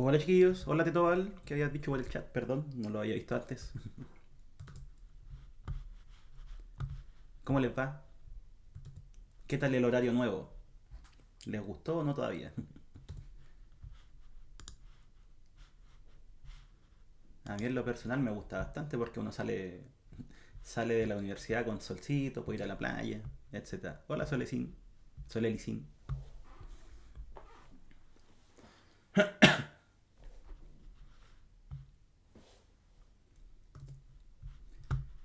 Hola chiquillos, hola Tetoval, que habías dicho por el chat, perdón, no lo había visto antes. ¿Cómo les va? ¿Qué tal el horario nuevo? ¿Les gustó o no todavía? A mí en lo personal me gusta bastante porque uno sale de la universidad con solcito, puede ir a la playa, etcétera. Hola Solecín, Solelicín.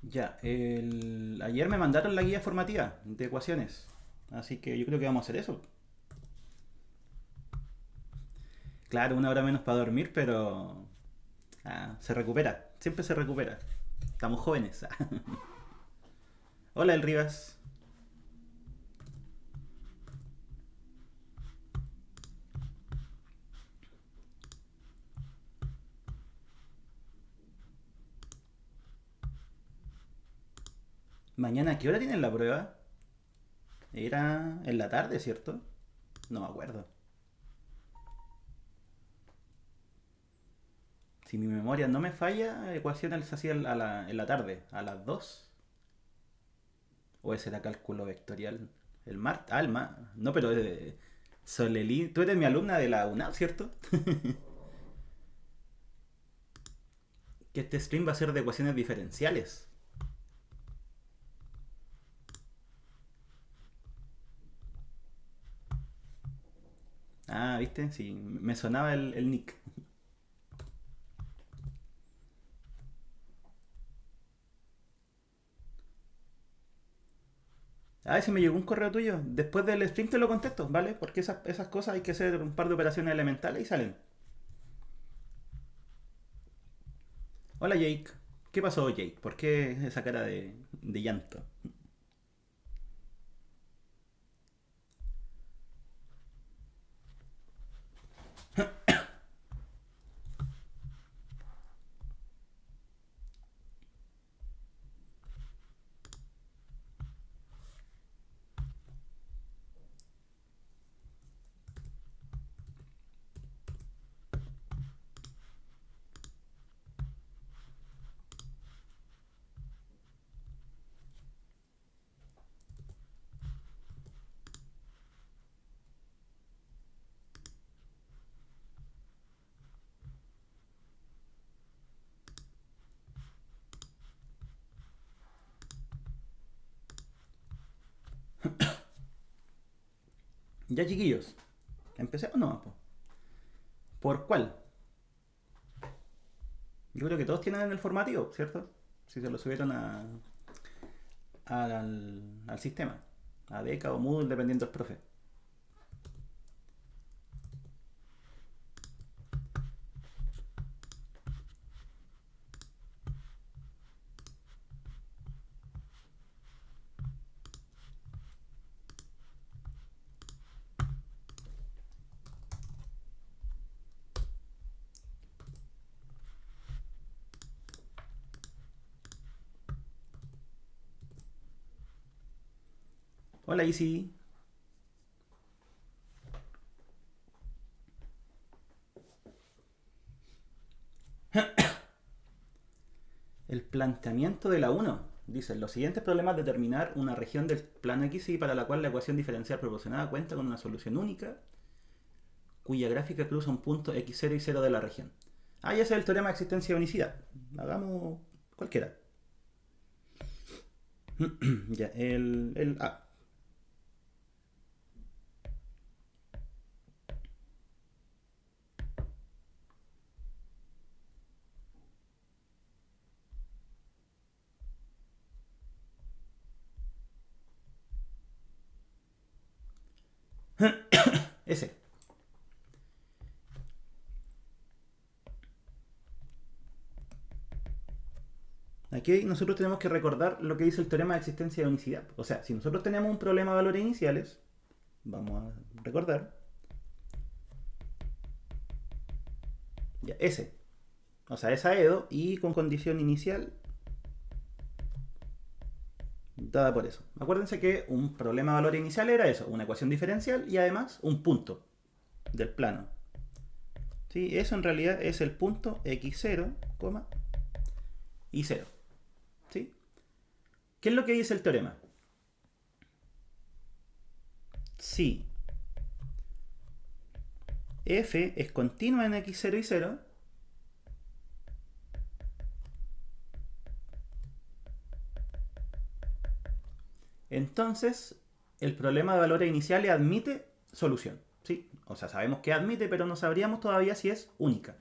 Ya, ayer me mandaron la guía formativa de ecuaciones, así que yo creo que vamos a hacer eso. Claro, una hora menos para dormir, pero se recupera, siempre se recupera. Estamos jóvenes. Hola El Rivas. Mañana, ¿a qué hora tienen la prueba? Era en la tarde, ¿cierto? No me acuerdo. Si mi memoria no me falla, ecuaciones se hacía en la tarde, a las 2. ¿O ese era cálculo vectorial? El mar... Ah, el mar... No, pero... Solelí, tú eres mi alumna de la UNAV, ¿cierto? Que este stream va a ser de ecuaciones diferenciales. Ah, ¿viste? Sí, me sonaba el nick. A ver si me llegó un correo tuyo. Después del stream te lo contesto, ¿vale? Porque esas cosas hay que hacer un par de operaciones elementales y salen. Hola Jake. ¿Qué pasó Jake? ¿Por qué esa cara de llanto? Ya chiquillos, ¿empecemos o no? Po? ¿Por cuál? Yo creo que todos tienen el formativo, ¿cierto? Si se lo subieron al sistema. A Deca o Moodle, dependiendo del profe. Hola Easy. El planteamiento de la uno. Dice, los siguientes problemas determinar una región del plano XY para la cual la ecuación diferencial proporcionada cuenta con una solución única cuya gráfica cruza un punto x0 y 0 de la región. Ah, ya ese es el teorema de existencia de unicidad. Hagamos cualquiera. Ya, el A. Ese. Aquí nosotros tenemos que recordar lo que dice el teorema de existencia de unicidad. O sea, si nosotros tenemos un problema de valores iniciales, vamos a recordar, ya, ese. O sea, es Aedo y con condición inicial dada por eso. Acuérdense que un problema de valor inicial era eso, una ecuación diferencial y además un punto del plano. ¿Sí? Eso en realidad es el punto x0, y 0. ¿Sí? ¿Qué es lo que dice el teorema? Si f es continua en x0 y 0, entonces el problema de valores iniciales admite solución. ¿Sí? O sea, sabemos que admite, pero no sabríamos todavía si es única.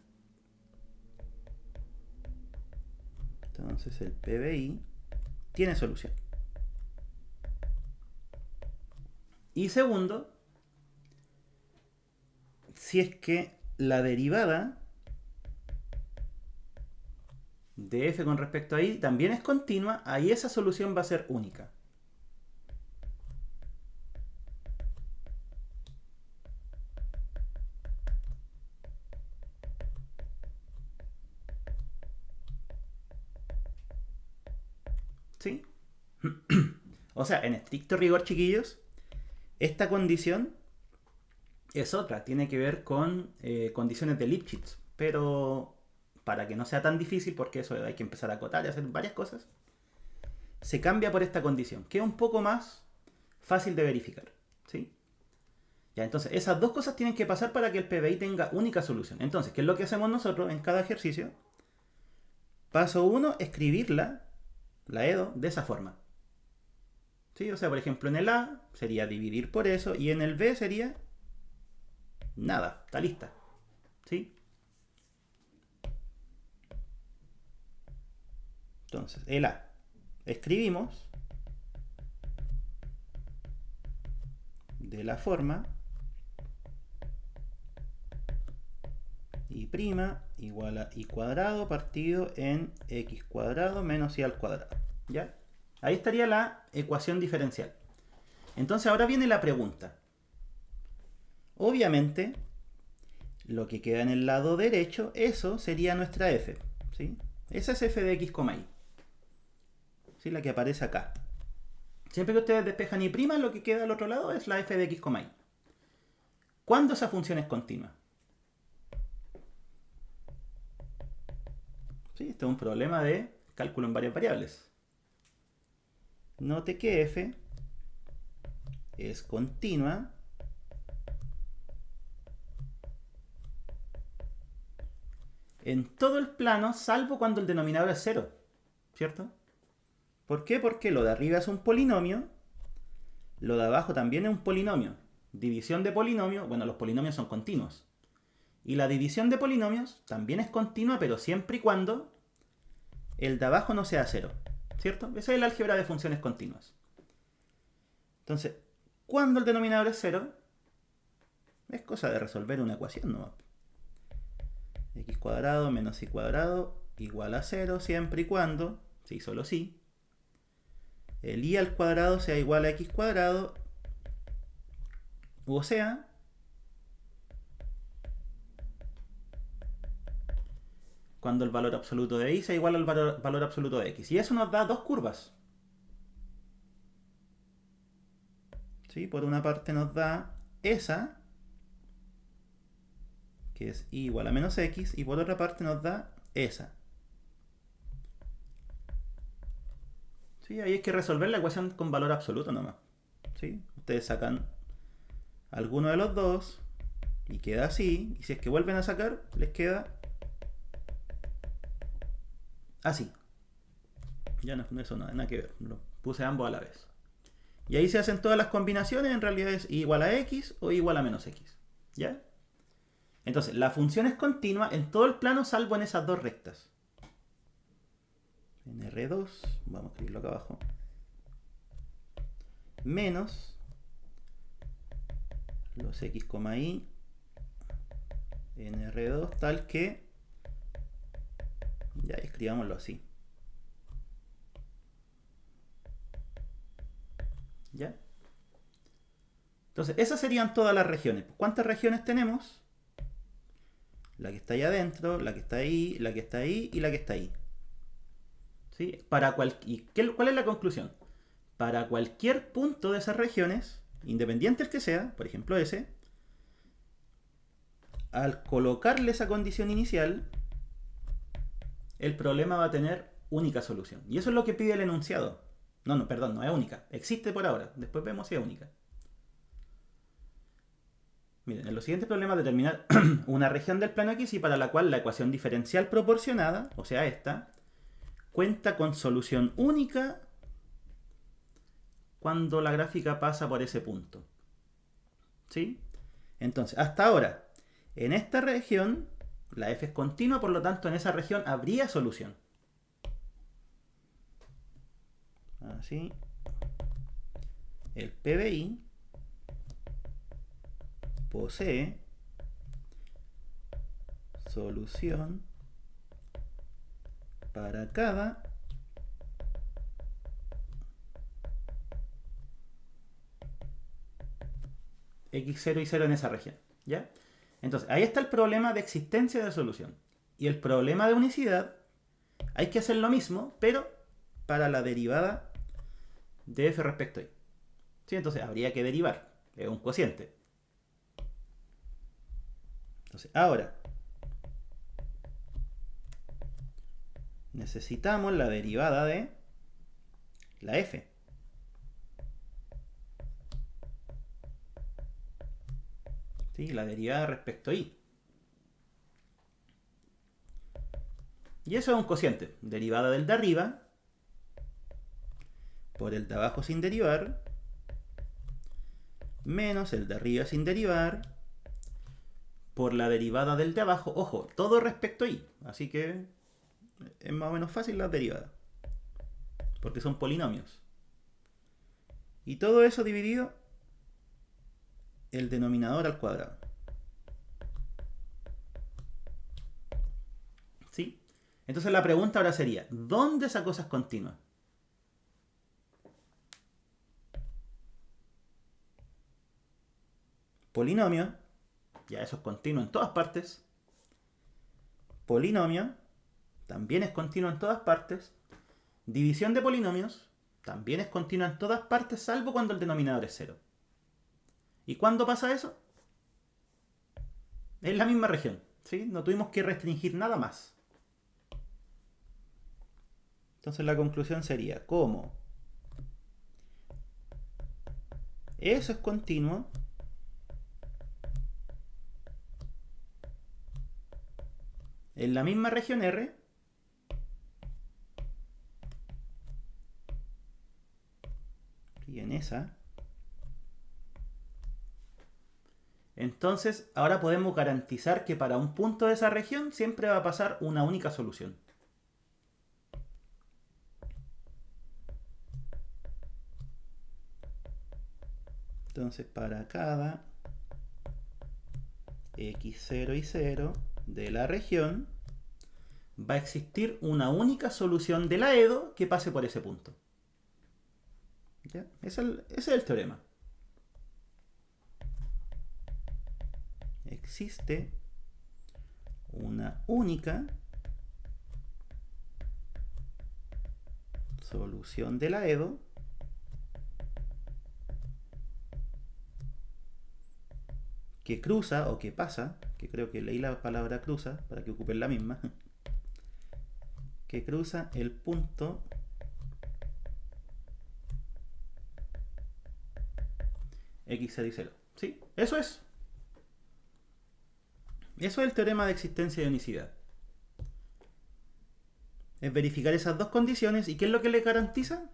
Entonces el PBI tiene solución. Y segundo, si es que la derivada de f con respecto a y también es continua, ahí esa solución va a ser única. ¿Sí? O sea, en estricto rigor, chiquillos, esta condición es otra, tiene que ver con condiciones de Lipschitz, pero para que no sea tan difícil, porque eso hay que empezar a acotar y hacer varias cosas, se cambia por esta condición, que es un poco más fácil de verificar. ¿Sí? Ya, entonces, esas dos cosas tienen que pasar para que el PBI tenga única solución. Entonces, ¿qué es lo que hacemos nosotros en cada ejercicio? Paso 1, escribirla, la EDO, de esa forma. ¿Sí? O sea, por ejemplo, en el A sería dividir por eso, y en el B sería nada, está lista. ¿Sí? Entonces, el A. Escribimos de la forma y' igual a y cuadrado partido en x cuadrado menos y al cuadrado. ¿Ya? Ahí estaría la ecuación diferencial. Entonces ahora viene la pregunta. Obviamente, lo que queda en el lado derecho, eso sería nuestra f. ¿Sí? Esa es f de x, y. ¿Sí? La que aparece acá. Siempre que ustedes despejan y priman, lo que queda al otro lado es la f de x, y. ¿Cuándo esa función es continua? ¿Sí? Este es un problema de cálculo en varias variables. Note que f es continua en todo el plano, salvo cuando el denominador es 0. ¿Cierto? ¿Por qué? Porque lo de arriba es un polinomio, lo de abajo también es un polinomio. División de polinomio, bueno, los polinomios son continuos. Y la división de polinomios también es continua, pero siempre y cuando el de abajo no sea 0. ¿Cierto? Esa es el álgebra de funciones continuas. Entonces, cuando el denominador es 0, es cosa de resolver una ecuación, ¿no? X cuadrado menos y cuadrado igual a 0 siempre y cuando, sí, solo sí, el y al cuadrado sea igual a x cuadrado, o sea, cuando el valor absoluto de y sea igual al valor absoluto de x. Y eso nos da dos curvas. ¿Sí? Por una parte nos da esa, que es y igual a menos x, y por otra parte nos da esa. ¿Sí? Ahí hay que resolver la ecuación con valor absoluto nomás. ¿Sí? Ustedes sacan alguno de los dos y queda así, y si es que vuelven a sacar, les queda así. Ya no, eso no, nada que ver, lo puse ambos a la vez. Y ahí se hacen todas las combinaciones, en realidad es igual a x o igual a menos x. ¿Ya? Entonces, la función es continua en todo el plano salvo en esas dos rectas. En R2, vamos a escribirlo acá abajo, menos los x, y en R2 tal que, ya escribámoslo así. ¿Ya? Entonces, esas serían todas las regiones. ¿Cuántas regiones tenemos? La que está ahí adentro, la que está ahí, la que está ahí y la que está ahí. ¿Sí? ¿Cuál es la conclusión? Para cualquier punto de esas regiones, independiente el que sea, por ejemplo ese, al colocarle esa condición inicial, el problema va a tener única solución. Y eso es lo que pide el enunciado. No, perdón, no es única. Existe por ahora. Después vemos si es única. Miren, en los siguientes problemas determinar una región del plano X y para la cual la ecuación diferencial proporcionada, o sea esta, cuenta con solución única cuando la gráfica pasa por ese punto. ¿Sí? Entonces, hasta ahora, en esta región, la f es continua, por lo tanto en esa región habría solución. Así. El PBI posee solución para cada x0 y 0 en esa región. ¿Ya? Entonces, ahí está el problema de existencia de solución. Y el problema de unicidad, hay que hacer lo mismo, pero para la derivada de f respecto a y. ¿Sí? Entonces, habría que derivar. Es un cociente. Entonces, ahora necesitamos la derivada de la f. ¿Sí? La derivada respecto a y. Y eso es un cociente. Derivada del de arriba por el de abajo sin derivar menos el de arriba sin derivar por la derivada del de abajo. Ojo, todo respecto a y. Así que es más o menos fácil la derivada. Porque son polinomios. Y todo eso dividido el denominador al cuadrado. ¿Sí? Entonces la pregunta ahora sería, ¿dónde esa cosa es continua? Polinomio, ya eso es continuo en todas partes. Polinomio, también es continuo en todas partes. División de polinomios, también es continua en todas partes, salvo cuando el denominador es 0. ¿Y cuándo pasa eso? Es la misma región, ¿sí? No tuvimos que restringir nada más. Entonces la conclusión sería, ¿cómo? Eso es continuo. En la misma región R. Y en esa. Entonces, ahora podemos garantizar que para un punto de esa región siempre va a pasar una única solución. Entonces, para cada x0 y 0 de la región, va a existir una única solución de la EDO que pase por ese punto. ¿Ya? Ese es el teorema. Existe una única solución de la EDO que cruza o que pasa, que creo que leí la palabra cruza para que ocupen la misma, que cruza el punto x0 y 0. ¿Sí? Eso es. Eso es el teorema de existencia de unicidad. Es verificar esas dos condiciones. ¿Y qué es lo que le garantiza?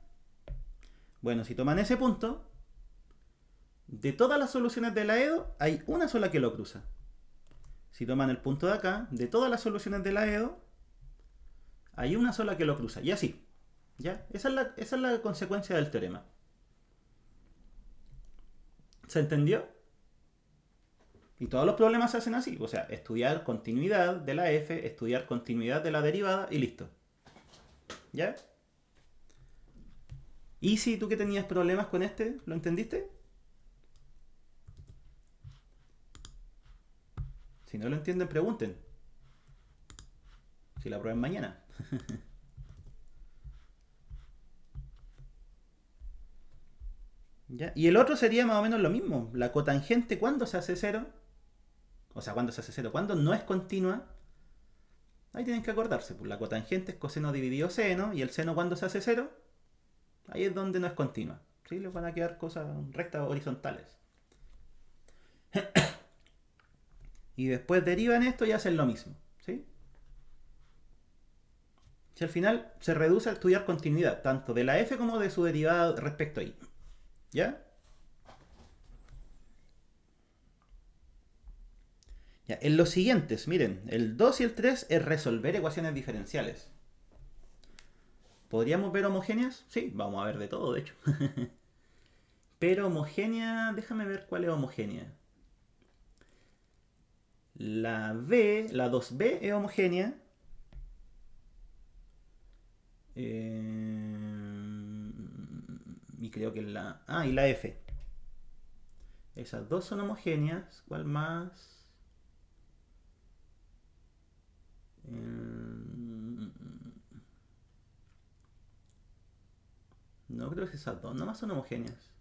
Bueno, si toman ese punto, de todas las soluciones de la EDO, hay una sola que lo cruza. Si toman el punto de acá, de todas las soluciones de la EDO, hay una sola que lo cruza. Y así. ¿Ya? Esa es la consecuencia del teorema. ¿Se entendió? Y todos los problemas se hacen así. O sea, estudiar continuidad de la f, estudiar continuidad de la derivada y listo. ¿Ya? ¿Y si tú que tenías problemas con este, lo entendiste? Si no lo entienden, pregunten. Si la prueban mañana. ¿Ya? Y el otro sería más o menos lo mismo. La cotangente, ¿cuándo se hace 0? O sea, cuando se hace cero. Cuando no es continua, ahí tienen que acordarse. Pues la cotangente es coseno dividido seno. Y el seno cuando se hace cero, ahí es donde no es continua. ¿Sí? Les van a quedar cosas rectas horizontales. Y después derivan esto y hacen lo mismo. ¿Sí? Si al final se reduce a estudiar continuidad, tanto de la f como de su derivada respecto a y. ¿Ya? Ya, en los siguientes, miren, el 2 y el 3 es resolver ecuaciones diferenciales. ¿Podríamos ver homogéneas? Sí, vamos a ver de todo, de hecho. Pero homogénea, déjame ver cuál es homogénea. La B, la 2B es homogénea. Y creo que la... Ah, y la F. Esas dos son homogéneas. ¿Cuál más? No creo que esas dos nomás son homogéneas.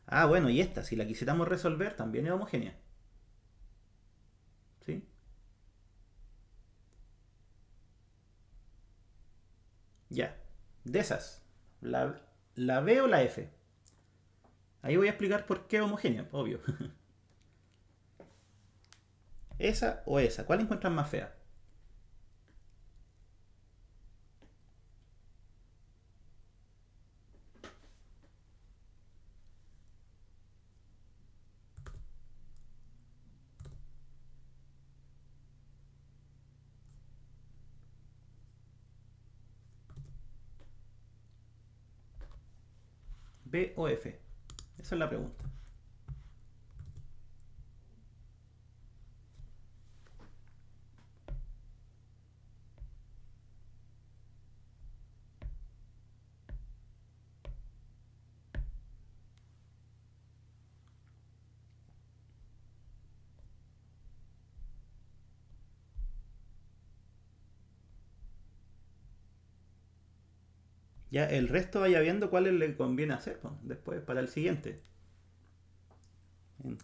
Ah, bueno, y esta, si la quisiéramos resolver, también es homogénea. ¿Sí? Ya. De esas, la B o la F. Ahí voy a explicar por qué homogénea, obvio. Esa o esa. ¿Cuál encuentran más fea? ¿B o F? Esa es la pregunta. Ya el resto vaya viendo cuáles le conviene hacer, pues, después para el siguiente.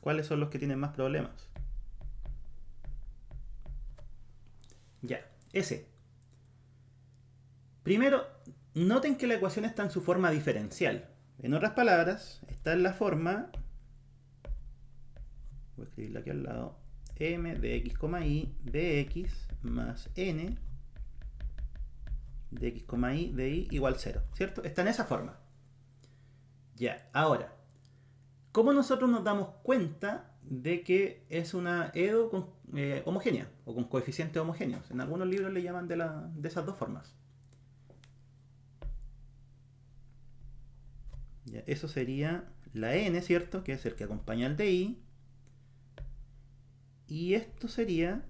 ¿Cuáles son los que tienen más problemas? Ya, ese. Primero, noten que la ecuación está en su forma diferencial. En otras palabras, está en la forma... Voy a escribirla aquí al lado. M de x, y de x más n de x, y de y igual 0. ¿Cierto? Está en esa forma. Ya, ahora, ¿cómo nosotros nos damos cuenta de que es una EDO homogénea o con coeficientes homogéneos? En algunos libros le llaman de esas dos formas. Ya, eso sería la n, ¿cierto? Que es el que acompaña al de y. Y esto sería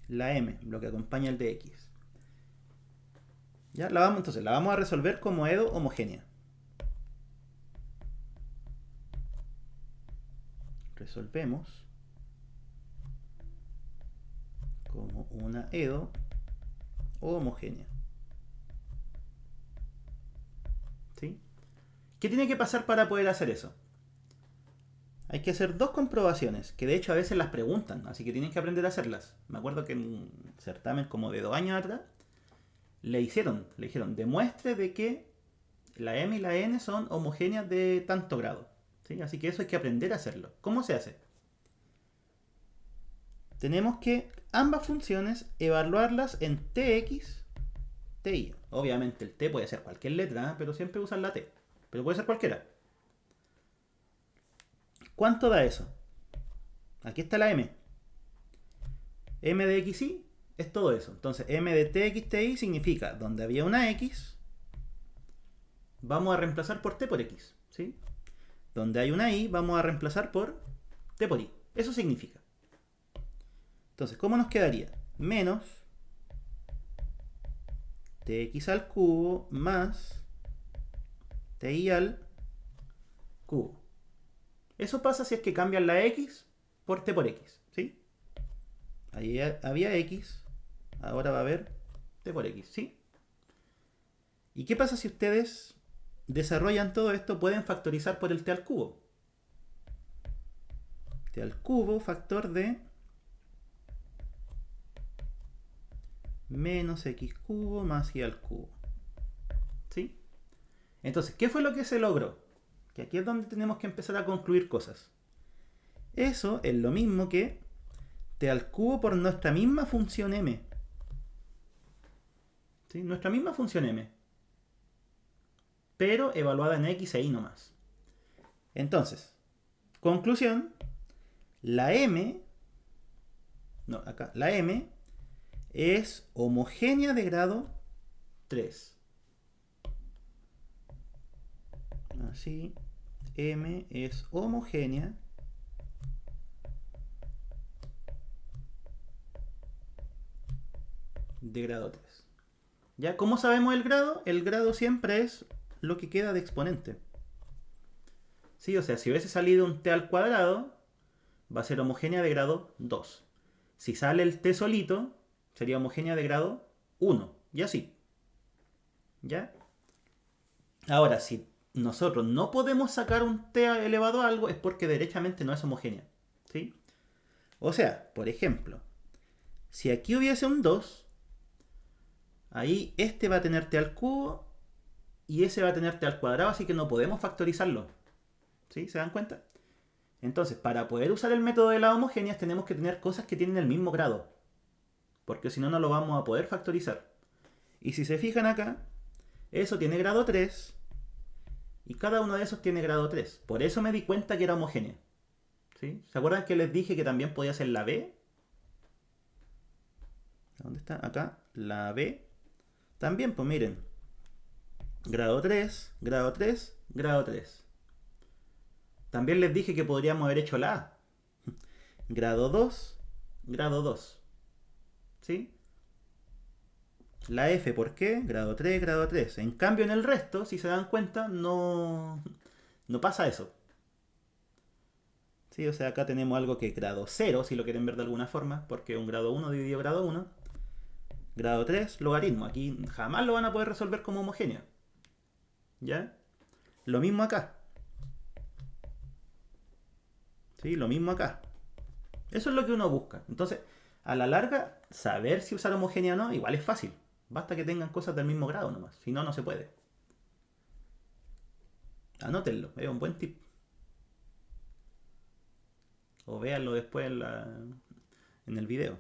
la m, lo que acompaña al de x. Ya, entonces la vamos a resolver como EDO homogénea. Resolvemos como una EDO homogénea. ¿Sí? ¿Qué tiene que pasar para poder hacer eso? Hay que hacer dos comprobaciones, que de hecho a veces las preguntan, así que tienen que aprender a hacerlas. Me acuerdo que en un certamen como de 2 años atrás, le dijeron, demuestre de que la m y la n son homogéneas de tanto grado. ¿Sí? Así que eso hay que aprender a hacerlo. ¿Cómo se hace? Tenemos que ambas funciones evaluarlas en tx, ty. Obviamente el t puede ser cualquier letra, pero siempre usan la t. Pero puede ser cualquiera. ¿Cuánto da eso? Aquí está la m. M de xy es todo eso. Entonces m de tx, ty significa donde había una x, vamos a reemplazar por t por x. ¿Sí? Donde hay una y, vamos a reemplazar por t por y. Eso significa. Entonces, ¿cómo nos quedaría? Menos tx al cubo más ti al cubo. Eso pasa si es que cambian la x por t por x. ¿Sí? Ahí había x, ahora va a haber t por x. ¿Sí? ¿Y qué pasa si ustedes desarrollan todo esto? Pueden factorizar por el t al cubo. t al cubo factor de menos x cubo más y al cubo. ¿Sí? Entonces, ¿qué fue lo que se logró? Que aquí es donde tenemos que empezar a concluir cosas. Eso es lo mismo que t al cubo por nuestra misma función m. ¿Sí? Nuestra misma función m. Pero evaluada en x e y nomás. Entonces, conclusión, la m es homogénea de grado 3. Así, m es homogénea de grado 3. ¿Ya? ¿Cómo sabemos el grado? El grado siempre es lo que queda de exponente. ¿Sí? O sea, si hubiese salido un t al cuadrado, va a ser homogénea de grado 2. Si sale el t solito, sería homogénea de grado 1. Y así. ¿Ya? Ahora, si nosotros no podemos sacar un t elevado a algo, es porque derechamente no es homogénea. ¿Sí? O sea, por ejemplo, si aquí hubiese un 2, ahí este va a tener t al cubo y ese va a tener t al cuadrado, así que no podemos factorizarlo. ¿Sí? ¿Se dan cuenta? Entonces, para poder usar el método de las homogéneas tenemos que tener cosas que tienen el mismo grado. Porque si no, no lo vamos a poder factorizar. Y si se fijan acá, eso tiene grado 3 y cada uno de esos tiene grado 3. Por eso me di cuenta que era homogénea. ¿Sí? ¿Se acuerdan que les dije que también podía ser la B? ¿Dónde está? Acá, la B. También, pues miren. Grado 3, grado 3, grado 3. También les dije que podríamos haber hecho la A. Grado 2, grado 2. ¿Sí? La F, ¿por qué? Grado 3, grado 3. En cambio, en el resto, si se dan cuenta, no pasa eso. ¿Sí? O sea, acá tenemos algo que es grado 0, si lo quieren ver de alguna forma, porque un grado 1 dividido grado 1. Grado 3, logaritmo. Aquí jamás lo van a poder resolver como homogéneo. ¿Ya? Lo mismo acá. ¿Sí? Lo mismo acá. Eso es lo que uno busca. Entonces, a la larga, saber si usar homogénea o no, igual es fácil. Basta que tengan cosas del mismo grado nomás. Si no, no se puede. Anótenlo, es un buen tip. O véanlo después en el video.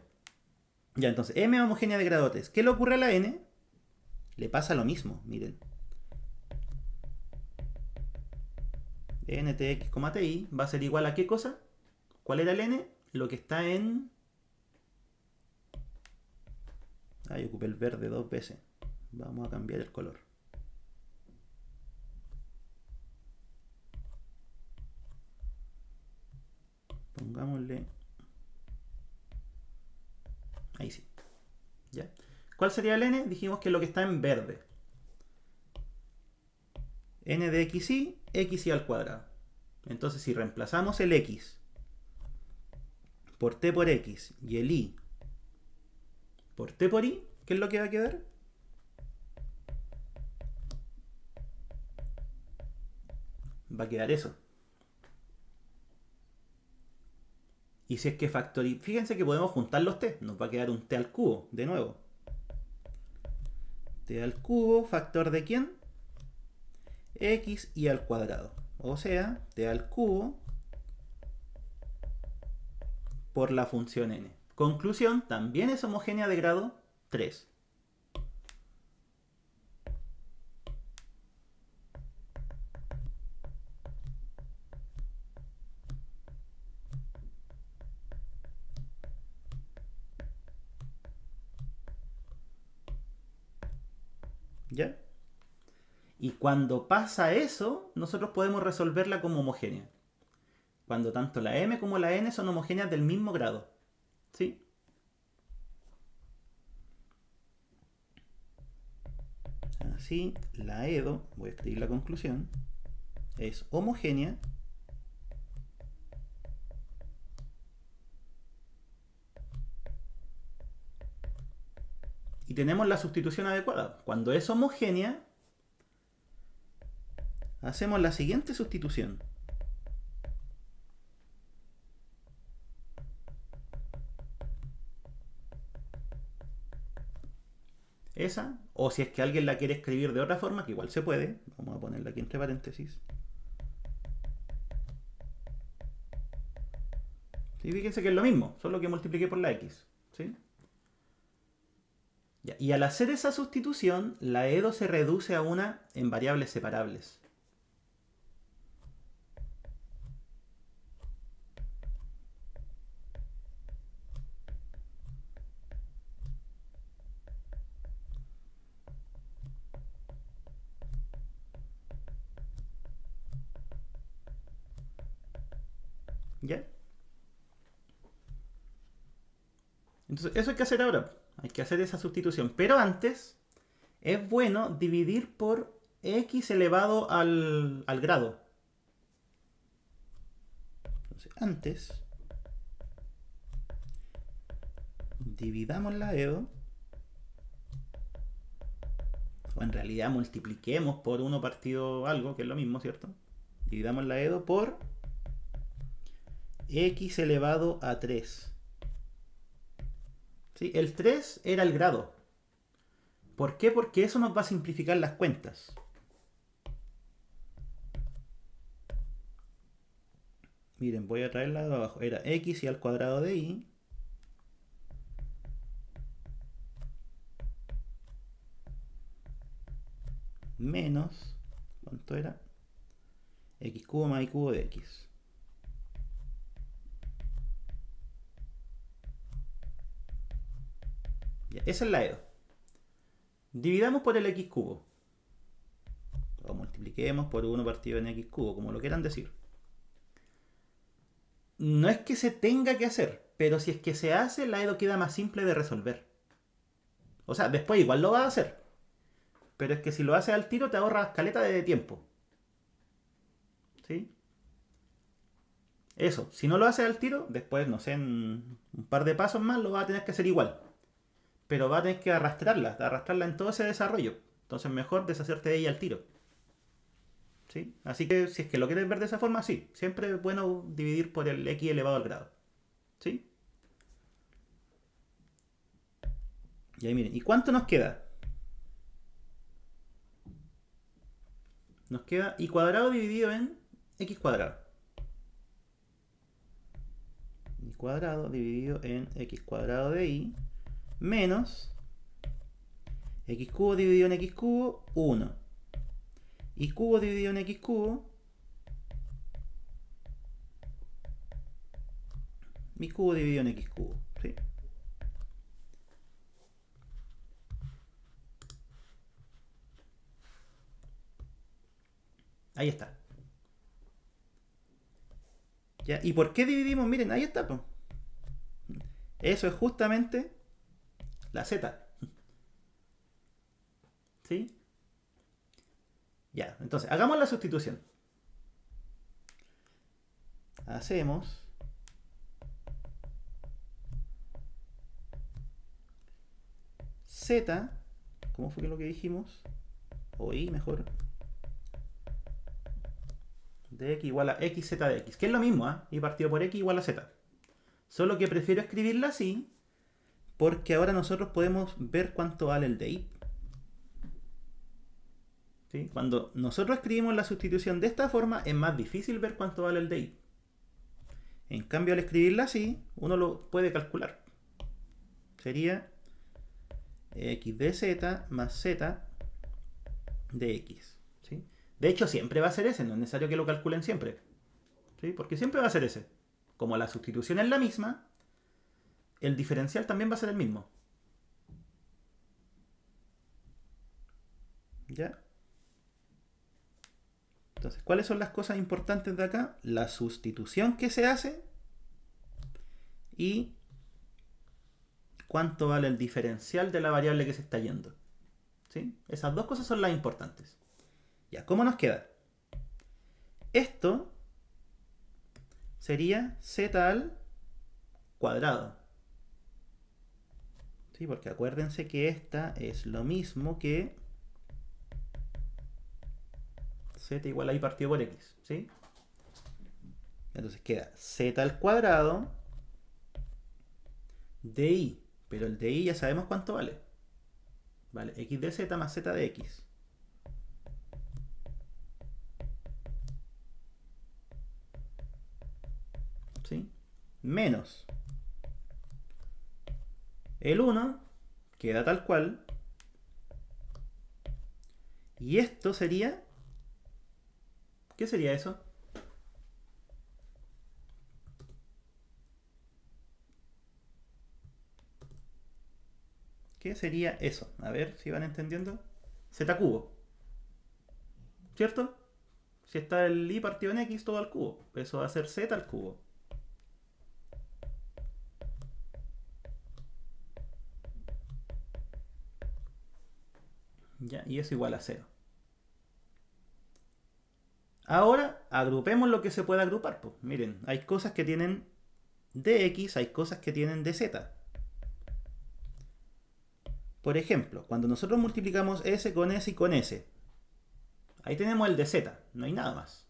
Ya, entonces, m homogénea de grado 3. ¿Qué le ocurre a la n? Le pasa lo mismo, miren. ntx, ti va a ser igual a ¿qué cosa? ¿Cuál era el n? Lo que está en... Ahí ocupé el verde 2 veces. Vamos a cambiar el color. Pongámosle... Ahí sí. ¿Ya? ¿Cuál sería el n? Dijimos que lo que está en verde. N de xy, xy al cuadrado. Entonces, si reemplazamos el x por t por x y el y por t por y, ¿qué es lo que va a quedar? Va a quedar eso. Y si es que factorizamos, fíjense que podemos juntar los t. Nos va a quedar un t al cubo, de nuevo. T al cubo, factor de ¿quién? X y al cuadrado. O sea, t al cubo por la función n. Conclusión, también es homogénea de grado 3. ¿Ya? Y cuando pasa eso, nosotros podemos resolverla como homogénea. Cuando tanto la m como la n son homogéneas del mismo grado. ¿Sí? Así, la EDO, voy a escribir la conclusión, es homogénea y tenemos la sustitución adecuada. Cuando es homogénea, hacemos la siguiente sustitución. esa, o si es que alguien la quiere escribir de otra forma, que igual se puede, vamos a ponerla aquí entre paréntesis. Y fíjense que es lo mismo, solo que multipliqué por la x, ¿sí? Ya, y al hacer esa sustitución, la EDO se reduce a una en variables separables. ¿Ya? Entonces, eso hay que hacer ahora. Hay que hacer esa sustitución. Pero antes, es bueno dividir por x elevado al grado. Entonces, antes, dividamos la EDO. O en realidad multipliquemos por 1 partido algo, que es lo mismo, ¿cierto? Dividamos la EDO por x elevado a 3. ¿Sí? El 3 era el grado. ¿Por qué? Porque eso nos va a simplificar las cuentas. Miren, voy a traerla de abajo. Era x y al cuadrado de y. Menos, ¿cuánto era? X cubo más y cubo de x. Ya, esa es la EDO. Dividamos por el x cubo. O multipliquemos por 1 partido en x cubo, como lo quieran decir. No es que se tenga que hacer, pero si es que se hace, la EDO queda más simple de resolver. O sea, después igual lo va a hacer. Pero es que si lo haces al tiro te ahorras caleta de tiempo. ¿Sí? Eso, si no lo haces al tiro, después, no sé, en un par de pasos más lo vas a tener que hacer igual. Pero vas a tener que arrastrarla en todo ese desarrollo. Entonces mejor deshacerte de ella al tiro. ¿Sí? Así que si es que lo quieres ver de esa forma, sí. Siempre es bueno dividir por el x elevado al grado. ¿Sí? Y ahí miren, ¿y cuánto nos queda? Nos queda y cuadrado dividido en x cuadrado. Y cuadrado dividido en x cuadrado de y menos x cubo dividido en x cubo, 1. Y cubo dividido en x cubo, y cubo dividido en x cubo. ¿Sí? Ahí está. ¿Ya? ¿Y por qué dividimos? Miren, ahí está. Po. Eso es justamente la z. ¿Sí? Ya, entonces, hagamos la sustitución. Hacemos z, ¿cómo fue lo que dijimos? O y mejor. De x igual a xz de x, que es lo mismo, ¿eh? Y partido por x igual a z. Solo que prefiero escribirla así, porque ahora nosotros podemos ver cuánto vale el de y. ¿Sí? Cuando nosotros escribimos la sustitución de esta forma, es más difícil ver cuánto vale el de y. En cambio, al escribirla así, uno lo puede calcular. Sería x de z más z de x. ¿Sí? De hecho, siempre va a ser ese, no es necesario que lo calculen siempre. ¿Sí? Porque siempre va a ser ese. Como la sustitución es la misma, el diferencial también va a ser el mismo. ¿Ya? Entonces, ¿cuáles son las cosas importantes de acá? La sustitución que se hace y cuánto vale el diferencial de la variable que se está yendo. ¿Sí? Esas dos cosas son las importantes. Ya, ¿cómo nos queda? Esto sería z al cuadrado. ¿Sí? Porque acuérdense que esta es lo mismo que z igual a y partido por x. ¿Sí? Entonces queda z al cuadrado de y. Pero el de y ya sabemos cuánto vale. ¿vale? X de z más z de x. ¿Sí? Menos el 1 queda tal cual. Y esto sería... ¿Qué sería eso? ¿Qué sería eso? A ver si van entendiendo. Z cubo. ¿Cierto? Si está el y partido en x, todo al cubo. Eso va a ser z al cubo. Ya, y eso igual a 0. Ahora agrupemos lo que se pueda agrupar. Pues. Miren, hay cosas que tienen dx, hay cosas que tienen dz. Por ejemplo, cuando nosotros multiplicamos s con s y con s, ahí tenemos el dz, no hay nada más.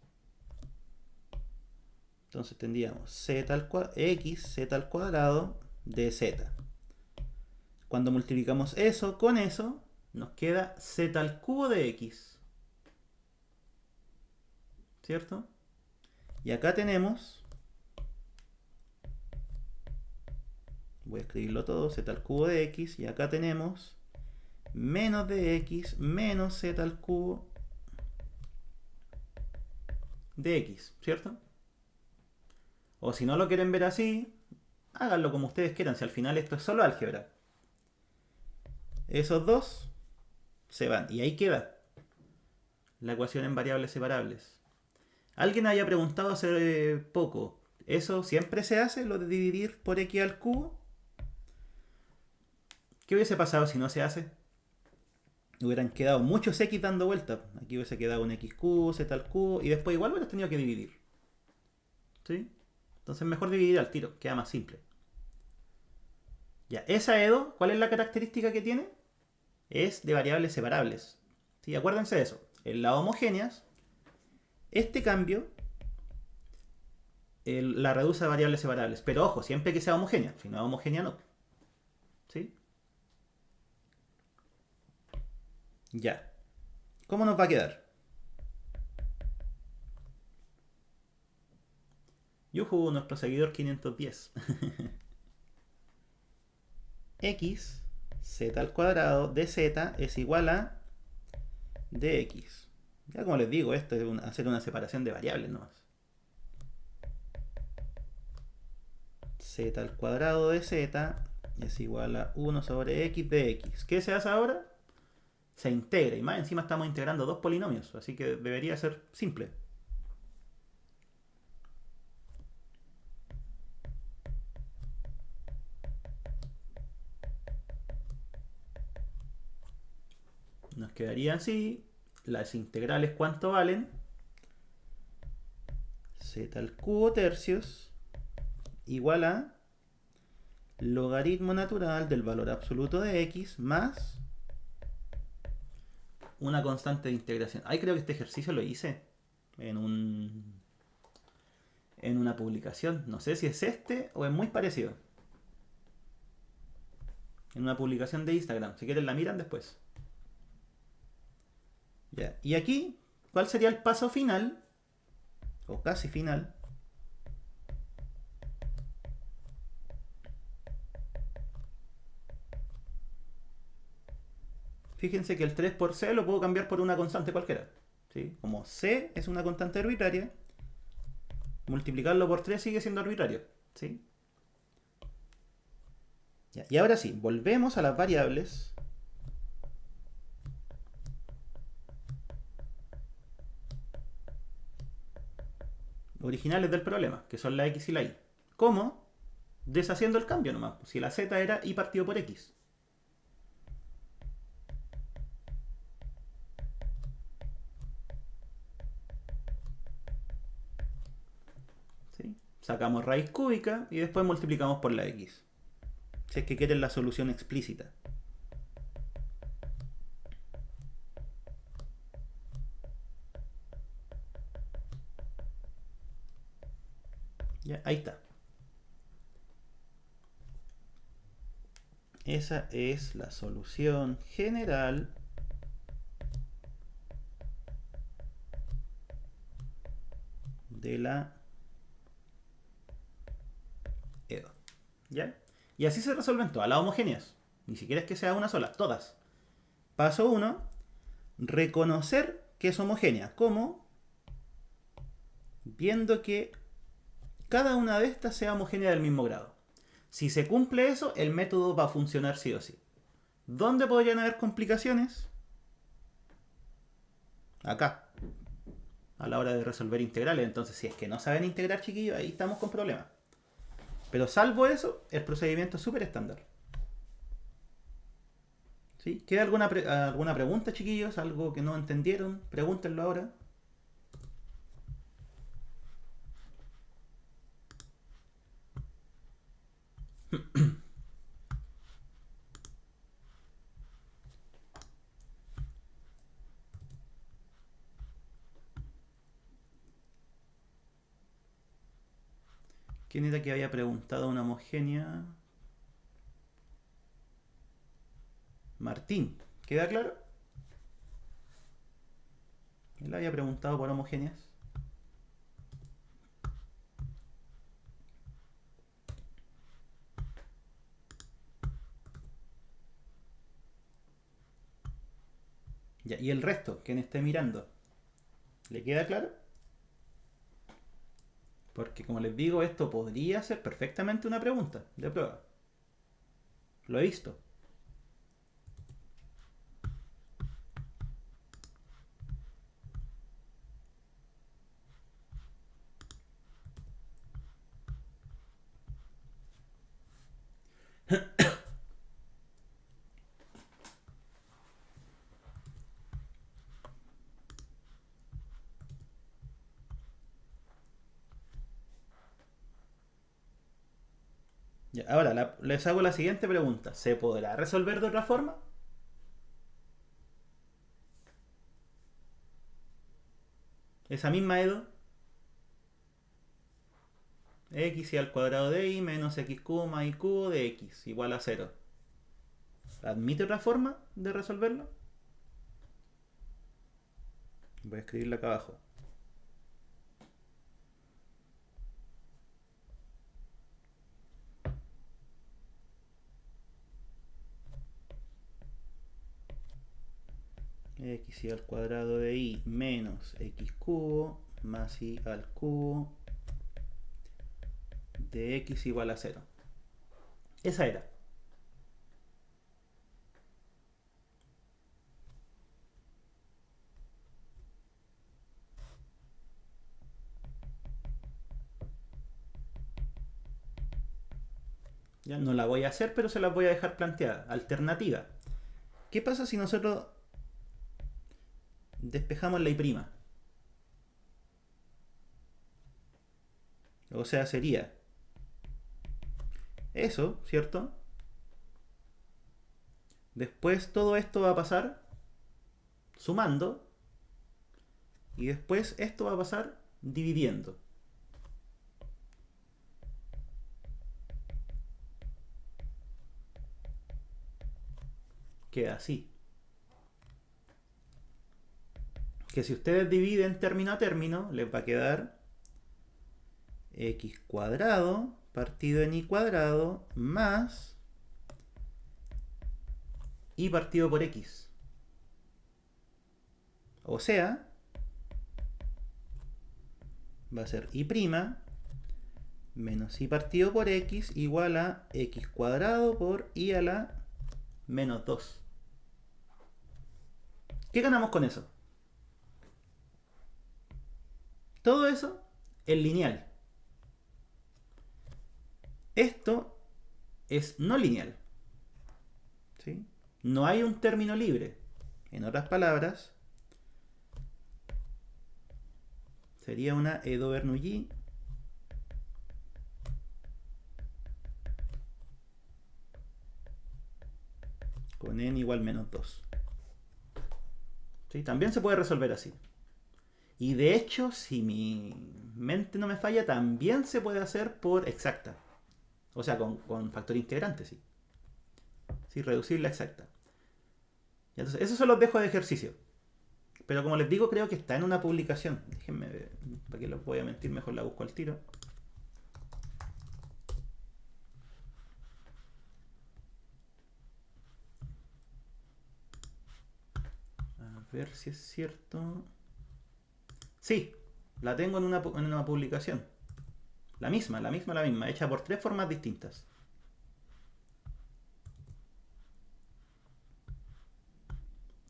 Entonces tendríamos x z al cuadrado dz. Cuando multiplicamos eso con eso, nos queda z al cubo de x. ¿Cierto? Y acá tenemos, voy a escribirlo todo, z al cubo de x, y acá tenemos menos de x menos z al cubo de x, ¿cierto? O si no lo quieren ver así, háganlo como ustedes quieran, si al final esto es solo álgebra. Esos dos se van, y ahí queda la ecuación en variables separables. Alguien había preguntado hace poco, ¿eso siempre se hace, lo de dividir por x al cubo? ¿Qué hubiese pasado si no se hace? Hubieran quedado muchos x dando vuelta. Aquí hubiese quedado un x cubo, z al cubo, y después igual hubieras tenido que dividir. ¿Sí? Entonces mejor dividir al tiro, queda más simple. Ya, esa EDO, ¿cuál es la característica que tiene? Es de variables separables. ¿Sí? Acuérdense de eso. En las homogéneas, este cambio la reduce a variables separables. Pero ojo, siempre que sea homogénea. Si no es homogénea, no. ¿Sí? Ya. ¿Cómo nos va a quedar? Yuhu, nuestro seguidor 510. X, z al cuadrado de z es igual a dx. Ya como les digo, esto es hacer una separación de variables nomás. Z al cuadrado de z es igual a 1 sobre x de x. ¿Qué se hace ahora? Se integra. Y más encima estamos integrando dos polinomios. Así que debería ser simple. Nos quedaría así. Las integrales, ¿cuánto valen? Z al cubo tercios igual a logaritmo natural del valor absoluto de x más una constante de integración. Ahí creo que este ejercicio lo hice en una publicación. No sé si es este o es muy parecido. En una publicación de Instagram. Si quieren la miran después. Ya. Y aquí, ¿cuál sería el paso final? O casi final. Fíjense que el 3 por c lo puedo cambiar por una constante cualquiera. ¿Sí? Como c es una constante arbitraria, multiplicarlo por 3 sigue siendo arbitrario. ¿Sí? Ya. Y ahora sí, volvemos a las variables. Originales del problema, que son la x y la y. ¿Cómo? Deshaciendo el cambio nomás. Si la z era y partido por x. ¿Sí? Sacamos raíz cúbica y después multiplicamos por la x. Si es que quieren la solución explícita. Ya, ahí está. Esa es la solución general de la EDO. ¿Ya? Y así se resuelven todas las homogéneas. Ni siquiera es que sea una sola, todas. Paso 1. Reconocer que es homogénea. ¿Cómo? Viendo que cada una de estas sea homogénea del mismo grado. Si se cumple eso, el método va a funcionar sí o sí. ¿Dónde podrían haber complicaciones? Acá. A la hora de resolver integrales. Entonces, si es que no saben integrar, chiquillos, ahí estamos con problemas. Pero salvo eso, el procedimiento es súper estándar. ¿Sí? ¿Queda alguna pregunta, chiquillos? ¿Algo que no entendieron? Pregúntenlo ahora. ¿Quién era que había preguntado una homogénea? Martín. ¿Queda claro? Él había preguntado por homogéneas. Ya, ¿y el resto? ¿Quién esté mirando? ¿Le queda claro? Porque como les digo, esto podría ser perfectamente una pregunta de prueba. Lo he visto. Ya, ahora les hago la siguiente pregunta. ¿Se podrá resolver de otra forma? Esa misma EDO. X y al cuadrado de y menos x cubo más y cubo de x igual a 0. ¿Admite otra forma de resolverlo? Voy a escribirlo acá abajo. X y al cuadrado de y menos x cubo más y al cubo de x igual a 0. Esa era. Ya no la voy a hacer, pero se las voy a dejar planteada. Alternativa. ¿Qué pasa si nosotros despejamos la y'? O sea, sería eso, ¿cierto? Después todo esto va a pasar sumando. Y después esto va a pasar dividiendo. Queda así. Que si ustedes dividen término a término, les va a quedar x cuadrado partido en y cuadrado más y partido por x. O sea, va a ser y' menos y partido por x igual a x cuadrado por y a la menos 2. ¿Qué ganamos con eso? Todo eso es lineal. Esto es no lineal. ¿Sí? No hay un término libre. En otras palabras, sería una EDO Bernoulli con n igual menos 2. ¿Sí? También se puede resolver así. Y de hecho, si mi mente no me falla, también se puede hacer por exacta. O sea, con factor integrante, sí. ¿sí? Reducirla exacta. Entonces, eso se los dejo de ejercicio. Pero como les digo, creo que está en una publicación. Déjenme ver, para que los voy a mentir, mejor la busco al tiro. A ver si es cierto. Sí, la tengo en una publicación. La misma, hecha por 3 formas distintas.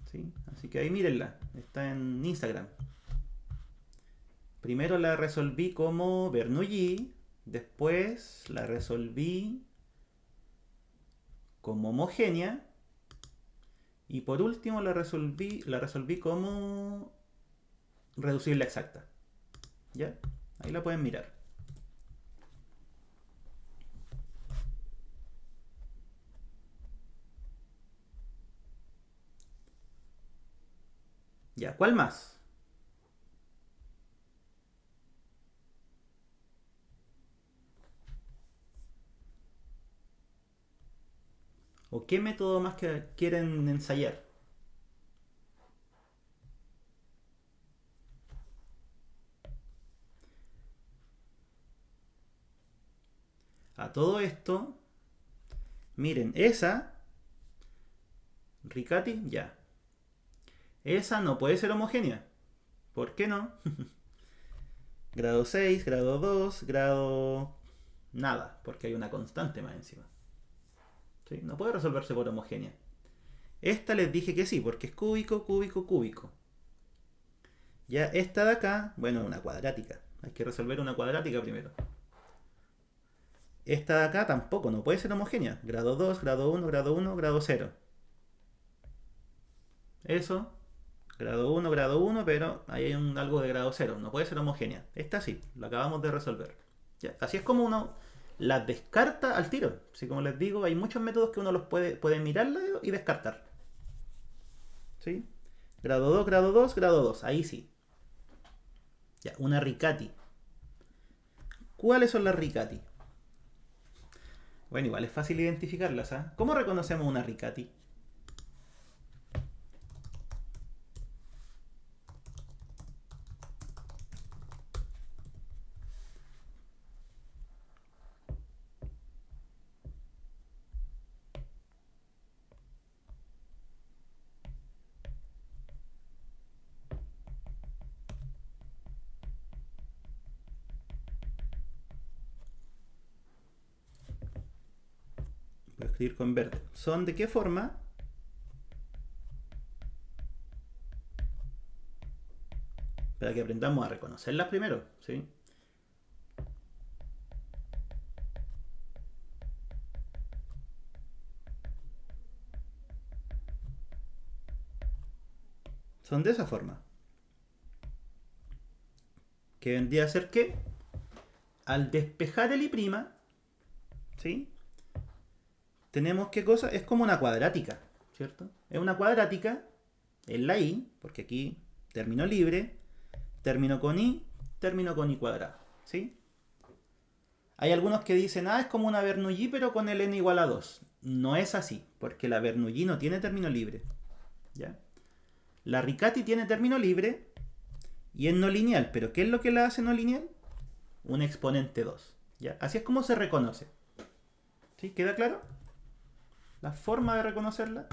¿Sí? Así que ahí mírenla, está en Instagram. Primero la resolví como Bernoulli, después la resolví como homogénea y por último la resolví como reducible exacta. ¿Ya? Ahí la pueden mirar. Ya, ¿cuál más? ¿O qué método más que quieren ensayar? A todo esto, miren, esa, Riccati, ya. Esa no puede ser homogénea. ¿Por qué no? Grado 6, grado 2, grado... nada, porque hay una constante más encima. ¿Sí? No puede resolverse por homogénea. Esta les dije que sí, porque es cúbico, cúbico, cúbico. Ya esta de acá, bueno, una cuadrática. Hay que resolver una cuadrática primero. Esta de acá tampoco, no puede ser homogénea. Grado 2, grado 1, grado 1, grado 0. Eso, grado 1, pero ahí hay algo de grado 0. No puede ser homogénea. Esta sí, la acabamos de resolver. Ya, así es como uno las descarta al tiro. Así como les digo, hay muchos métodos que uno los puede mirarla y descartar. ¿Sí? Grado 2, grado 2, grado 2. Ahí sí. Ya, una Riccati. ¿Cuáles son las Riccati? Bueno, igual es fácil identificarlas, ¿ah? ¿Cómo reconocemos una Riccati? Voy a escribir con verde. ¿Son de qué forma? Para que aprendamos a reconocerlas primero, ¿sí? Son de esa forma. Que vendría a ser que al despejar el I', ¿sí? Tenemos qué cosa, es como una cuadrática, ¿cierto? Es una cuadrática en la I, porque aquí término libre, término con I cuadrado, ¿sí? Hay algunos que dicen, es como una Bernoulli pero con el n igual a 2. No es así, porque la Bernoulli no tiene término libre, ¿ya? La Riccati tiene término libre y es no lineal, pero ¿qué es lo que la hace no lineal? Un exponente 2, ¿ya? Así es como se reconoce. ¿Sí? ¿Queda claro? La forma de reconocerla.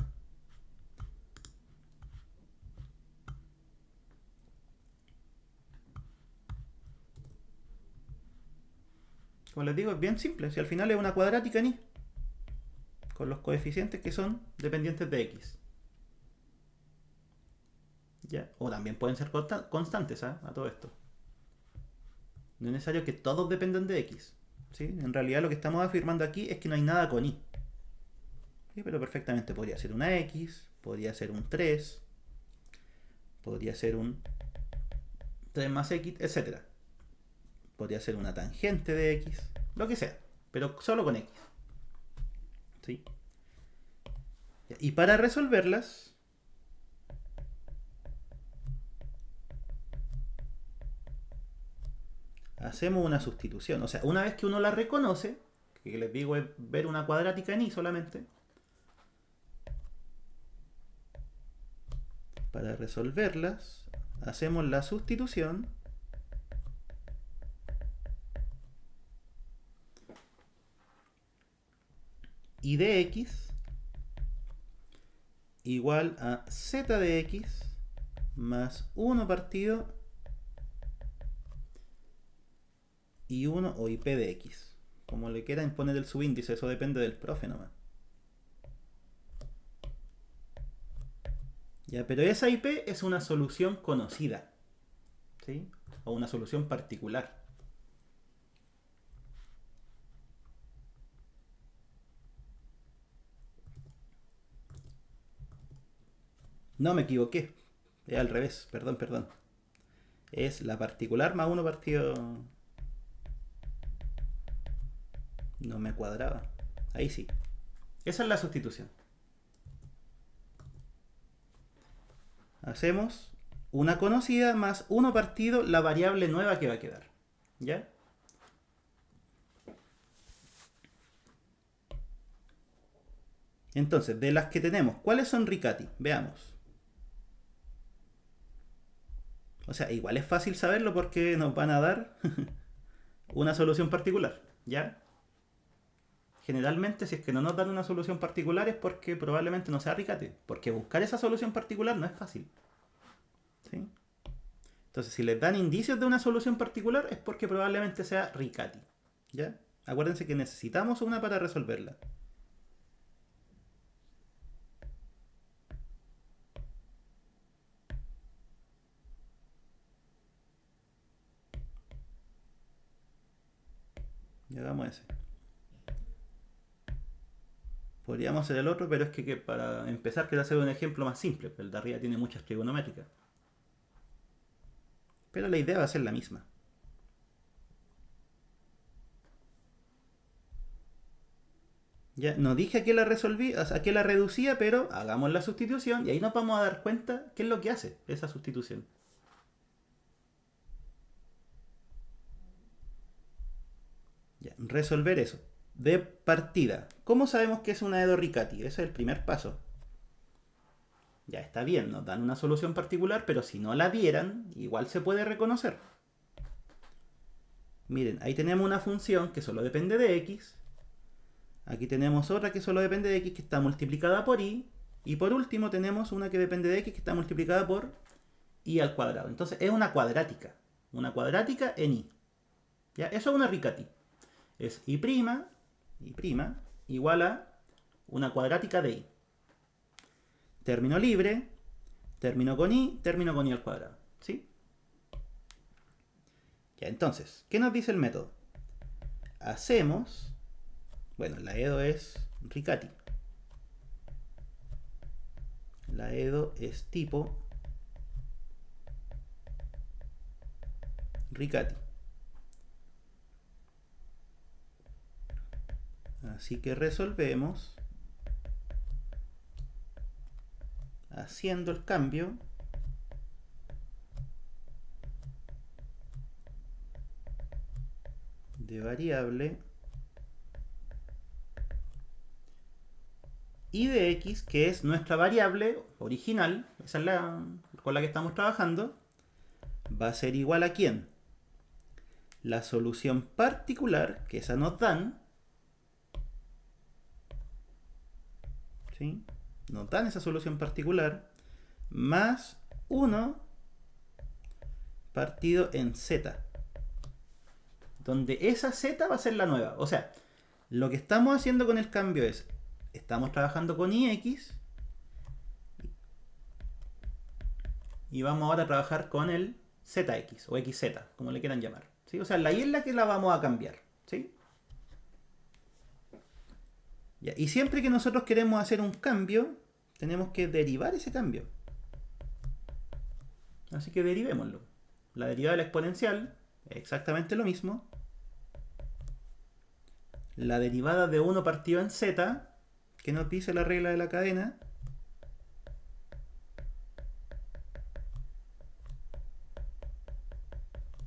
Como les digo, es bien simple. Si al final es una cuadrática en I, con los coeficientes que son dependientes de X. ¿Ya? O también pueden ser constantes, ¿eh? A todo esto. No es necesario que todos dependan de X. ¿Sí? En realidad lo que estamos afirmando aquí es que no hay nada con Y. ¿Sí? Pero perfectamente podría ser una X, podría ser un 3, podría ser un 3 más X, etc. Podría ser una tangente de X, lo que sea, pero solo con X. ¿Sí? Y para resolverlas, hacemos una sustitución. O sea, una vez que uno la reconoce, que les digo es ver una cuadrática en I solamente, Para resolverlas, hacemos la sustitución y de x igual a z de x más 1 partido y 1 o ip de x. Como le quieran poner el subíndice, eso depende del profe nomás. Ya, pero esa IP es una solución conocida, ¿sí? O una solución particular. No me equivoqué. Es al revés, perdón, perdón. Es la particular más 1 partido... No me cuadraba. Ahí sí. Esa es la sustitución. Hacemos una conocida más 1 partido la variable nueva que va a quedar. ¿Ya? Entonces, de las que tenemos, ¿cuáles son Riccati? Veamos. O sea, igual es fácil saberlo porque nos van a dar una solución particular. ¿Ya? Generalmente, si es que no nos dan una solución particular es porque probablemente no sea Riccati. Porque buscar esa solución particular no es fácil. ¿Sí? Entonces, si les dan indicios de una solución particular es porque probablemente sea Riccati. ¿Ya? Acuérdense que necesitamos una para resolverla. Y hagamos ese. Podríamos hacer el otro, pero es que para empezar quiero hacer un ejemplo más simple. El de arriba tiene muchas trigonométricas. Pero la idea va a ser la misma. Ya, no dije a qué la resolví, a qué la reducía, pero hagamos la sustitución y ahí nos vamos a dar cuenta qué es lo que hace esa sustitución. Ya, resolver eso. De partida. ¿Cómo sabemos que es una Edo Riccati? Ese es el primer paso. Ya está bien, nos dan una solución particular, pero si no la dieran, igual se puede reconocer. Miren, ahí tenemos una función que solo depende de x. Aquí tenemos otra que solo depende de x, que está multiplicada por y. Y por último tenemos una que depende de x, que está multiplicada por y al cuadrado. Entonces es una cuadrática. Una cuadrática en y. ¿Ya? Eso es una Riccati. Es y' igual a una cuadrática de y. Término libre, término con y al cuadrado. ¿Sí? Ya, entonces, ¿qué nos dice el método? Hacemos... Bueno, la Edo es Riccati. La Edo es tipo Riccati. Así que resolvemos haciendo el cambio de variable y de x, que es nuestra variable original, esa es la con la que estamos trabajando, va a ser igual a ¿quién? La solución particular, que esa nos dan, ¿sí? Nos dan esa solución particular, más 1 partido en z, donde esa z va a ser la nueva. O sea, lo que estamos haciendo con el cambio es, estamos trabajando con ix y vamos ahora a trabajar con el zx o xz, como le quieran llamar, ¿sí? O sea, la y es la que la vamos a cambiar, ¿sí? Ya, y siempre que nosotros queremos hacer un cambio, tenemos que derivar ese cambio. Así que derivémoslo. La derivada de la exponencial es exactamente lo mismo. La derivada de 1 partido en z, que nos dice la regla de la cadena,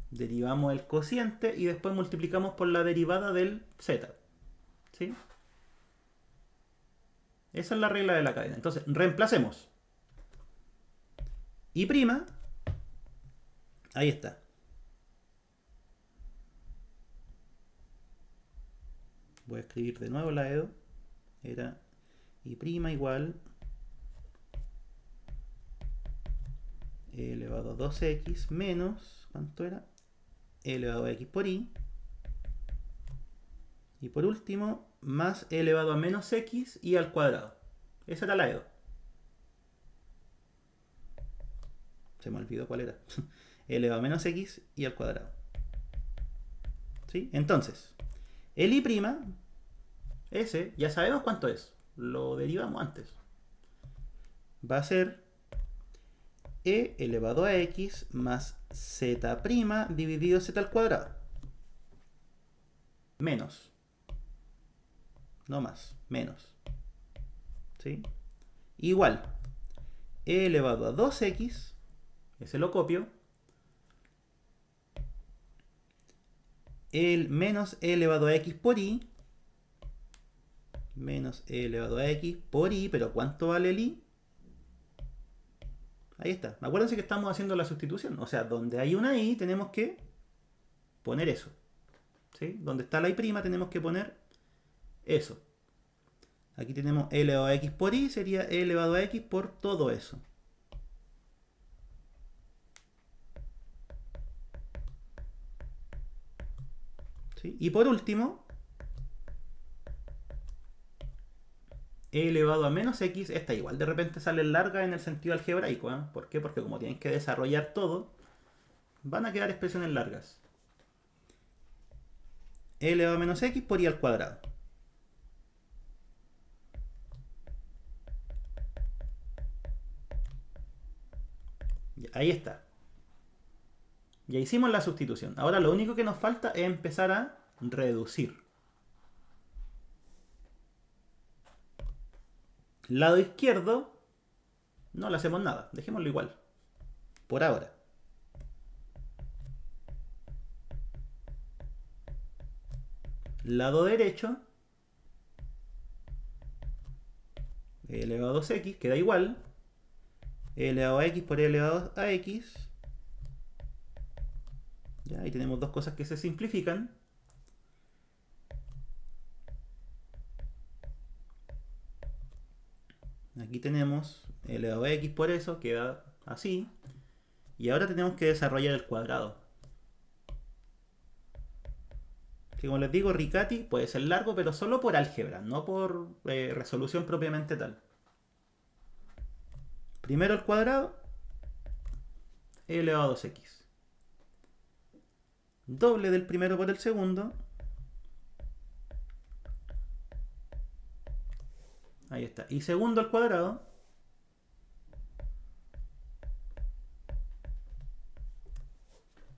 derivamos el cociente y después multiplicamos por la derivada del z, ¿sí? Esa es la regla de la cadena. Entonces, reemplacemos. prima, ahí está. Voy a escribir de nuevo la EDO. Era y prima igual e elevado a 2x menos, ¿cuánto era? E elevado a x por y. Y por último, más e elevado a menos x y al cuadrado. Esa era la EDO. Se me olvidó cuál era. E elevado a menos x y al cuadrado. ¿Sí? Entonces, el i', ese, ya sabemos cuánto es. Lo derivamos antes. Va a ser e elevado a x más z' dividido z al cuadrado. Menos. No más. Menos. ¿Sí? Igual. E elevado a 2x. Ese lo copio. El menos e elevado a x por y. Menos e elevado a x por y. Pero ¿cuánto vale el y? Ahí está. Acuérdense que estamos haciendo la sustitución. O sea, donde hay una y tenemos que poner eso. ¿Sí? Donde está la y' tenemos que poner eso. Aquí tenemos e elevado a x por y. Sería e elevado a x por todo eso. ¿Sí? Y por último, e elevado a menos x, esta igual de repente sale larga en el sentido algebraico. ¿Eh? ¿Por qué? Porque como tienen que desarrollar todo, van a quedar expresiones largas. E elevado a menos x por y al cuadrado. Ahí está. Ya hicimos la sustitución. Ahora lo único que nos falta es empezar a reducir. Lado izquierdo, no le hacemos nada. Dejémoslo igual. Por ahora. Lado derecho, e elevado a 2x, queda igual. E elevado a x por e elevado a x. Ya, ahí tenemos dos cosas que se simplifican. Aquí tenemos e elevado a x por eso, queda así. Y ahora tenemos que desarrollar el cuadrado. Que como les digo, Riccati puede ser largo, pero solo por álgebra, no por resolución propiamente tal. Primero el cuadrado, e elevado a 2x. Doble del primero por el segundo. Ahí está. Y segundo al cuadrado.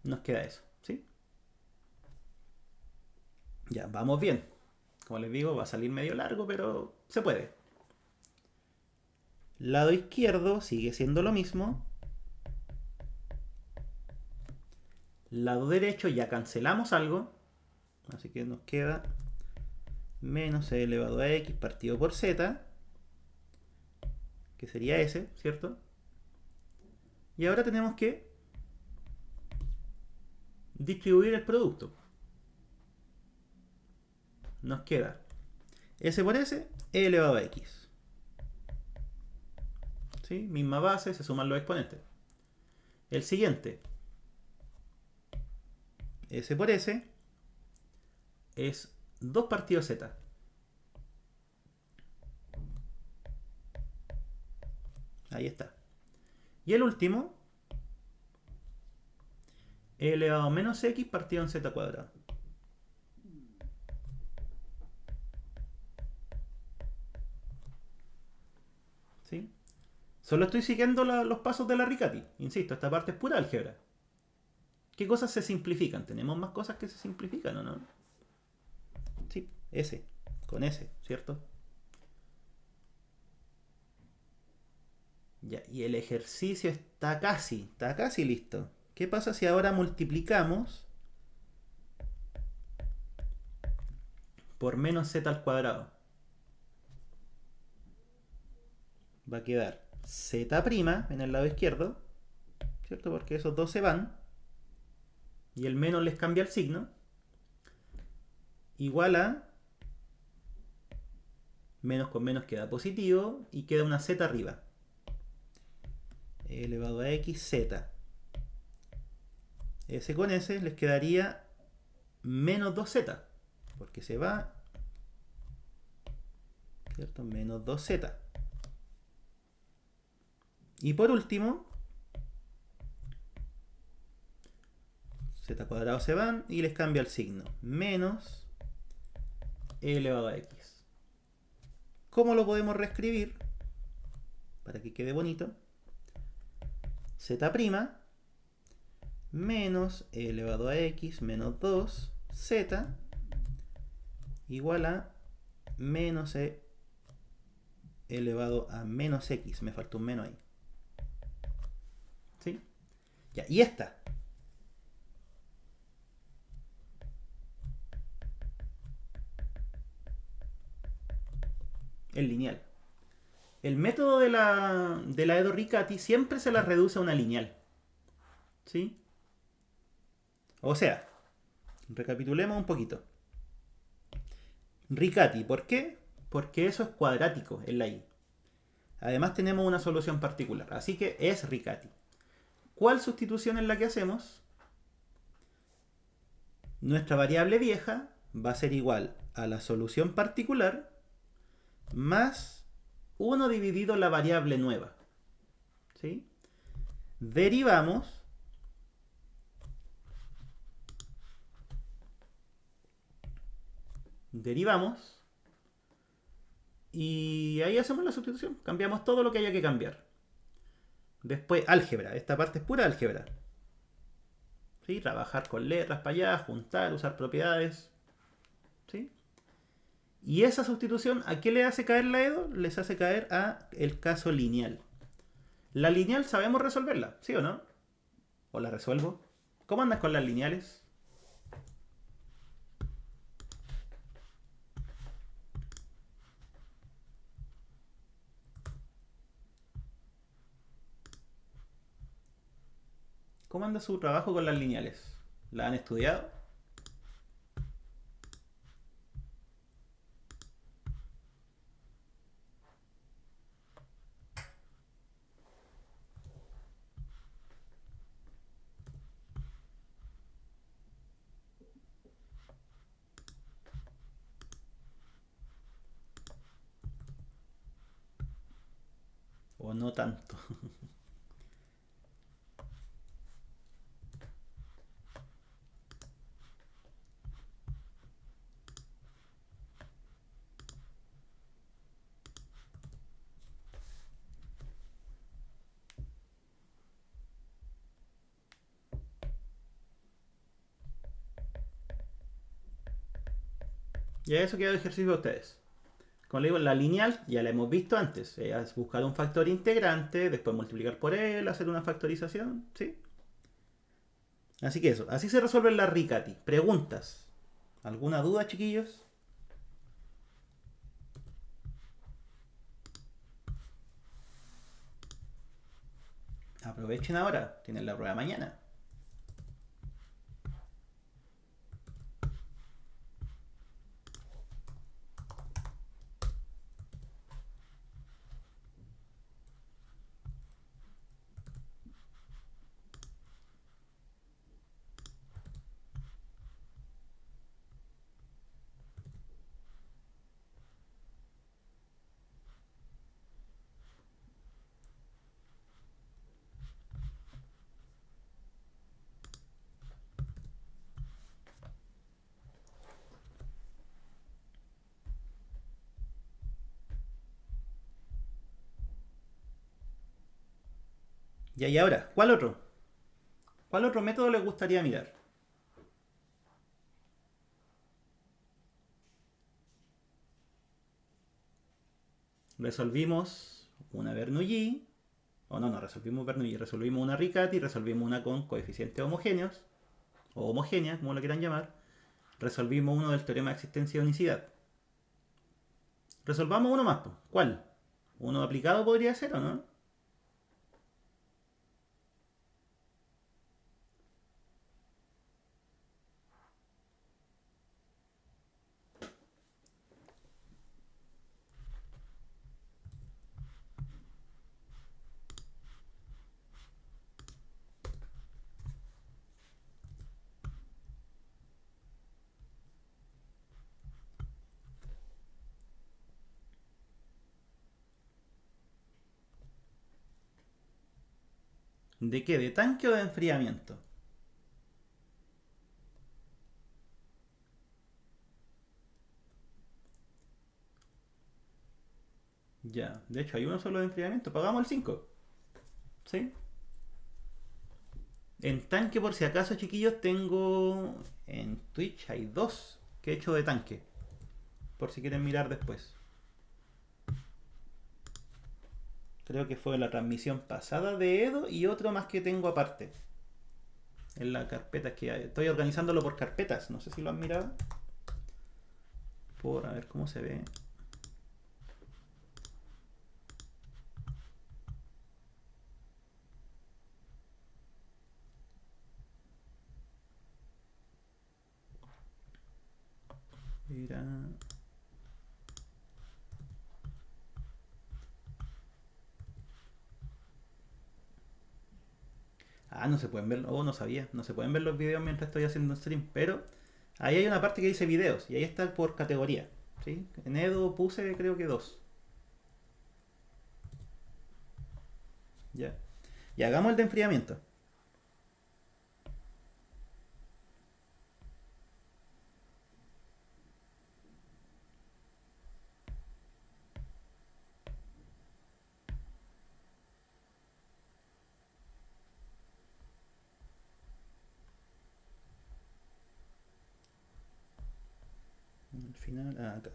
Nos queda eso, ¿sí? Ya, vamos bien. Como les digo, va a salir medio largo, pero se puede. Lado izquierdo sigue siendo lo mismo. Lado derecho ya cancelamos algo. Así que nos queda menos e elevado a x partido por z. Que sería ese, ¿cierto? Y ahora tenemos que distribuir el producto. Nos queda s por s, e elevado a x. ¿Sí? Misma base, se suman los exponentes. El siguiente, s por s, es 2 partido z. Ahí está. Y el último, e elevado a menos x partido en z cuadrado. ¿Sí? Solo estoy siguiendo los pasos de la Riccati. Insisto, esta parte es pura álgebra. ¿Qué cosas se simplifican? ¿Tenemos más cosas que se simplifican o no? Sí, S, con S, ¿cierto? Ya, y el ejercicio está casi listo. ¿Qué pasa si ahora multiplicamos por menos z al cuadrado? Va a quedar z' en el lado izquierdo ¿cierto? Porque esos dos se van y el menos les cambia el signo, igual a menos con menos queda positivo y queda una z arriba. E elevado a x, z. S con S les quedaría menos 2z, porque se va, ¿cierto? Menos 2z. Y por último, z cuadrado se van y les cambia el signo. Menos e elevado a x. ¿Cómo lo podemos reescribir? Para que quede bonito. Z' menos e elevado a x menos 2z igual a menos e elevado a menos x. Me faltó un menos ahí. ¿Sí? Ya, y esta. El lineal. El método de la Edo-Riccati siempre se la reduce a una lineal. ¿Sí? O sea, recapitulemos un poquito. Riccati, ¿por qué? Porque eso es cuadrático en la y. Además tenemos una solución particular, así que es Riccati. ¿Cuál sustitución es la que hacemos? Nuestra variable vieja va a ser igual a la solución particular más 1 dividido la variable nueva. ¿Sí? Derivamos y ahí hacemos la sustitución. Cambiamos todo lo que haya que cambiar. Después álgebra. Esta parte es pura álgebra. ¿Sí? Trabajar con letras para allá, juntar, usar propiedades. ¿Sí? Y esa sustitución, ¿a qué le hace caer la Edo? Les hace caer a el caso lineal. La lineal sabemos resolverla, ¿sí o no? ¿O la resuelvo? ¿Cómo andas con las lineales? ¿Cómo anda su trabajo con las lineales? ¿La han estudiado? ¿O no tanto? Ya eso queda de ejercicio de ustedes. Como le digo, la lineal ya la hemos visto antes. Es buscar un factor integrante, después multiplicar por él, hacer una factorización, ¿sí? Así que eso, así se resuelven las Riccati. Preguntas. ¿Alguna duda, chiquillos? Aprovechen ahora, tienen la prueba mañana. Ya, y ahora, ¿cuál otro? ¿Cuál otro método les gustaría mirar? Resolvimos una Bernoulli, o no resolvimos Bernoulli, resolvimos una Riccati, resolvimos una con coeficientes homogéneos, o homogéneas, como lo quieran llamar. Resolvimos uno del teorema de existencia de unicidad. Resolvamos uno más, ¿cuál? ¿Uno aplicado podría ser o no? ¿De qué? ¿De tanque o de enfriamiento? Ya, de hecho hay uno solo de enfriamiento. Pagamos el 5. ¿Sí? En tanque, por si acaso, chiquillos, tengo... En Twitch hay dos que he hecho de tanque. Por si quieren mirar después. Creo que fue la transmisión pasada de Edo y otro más que tengo aparte. En la carpeta que hay. Estoy organizándolo por carpetas. No sé si lo han mirado. Por a ver cómo se ve. Mira. Ah, no se pueden ver. Oh, no sabía. No se pueden ver los videos mientras estoy haciendo stream. Pero ahí hay una parte que dice videos. Y ahí está por categoría. ¿Sí? En Edo puse creo que dos. Ya. Y hagamos el de enfriamiento. Al final, acá.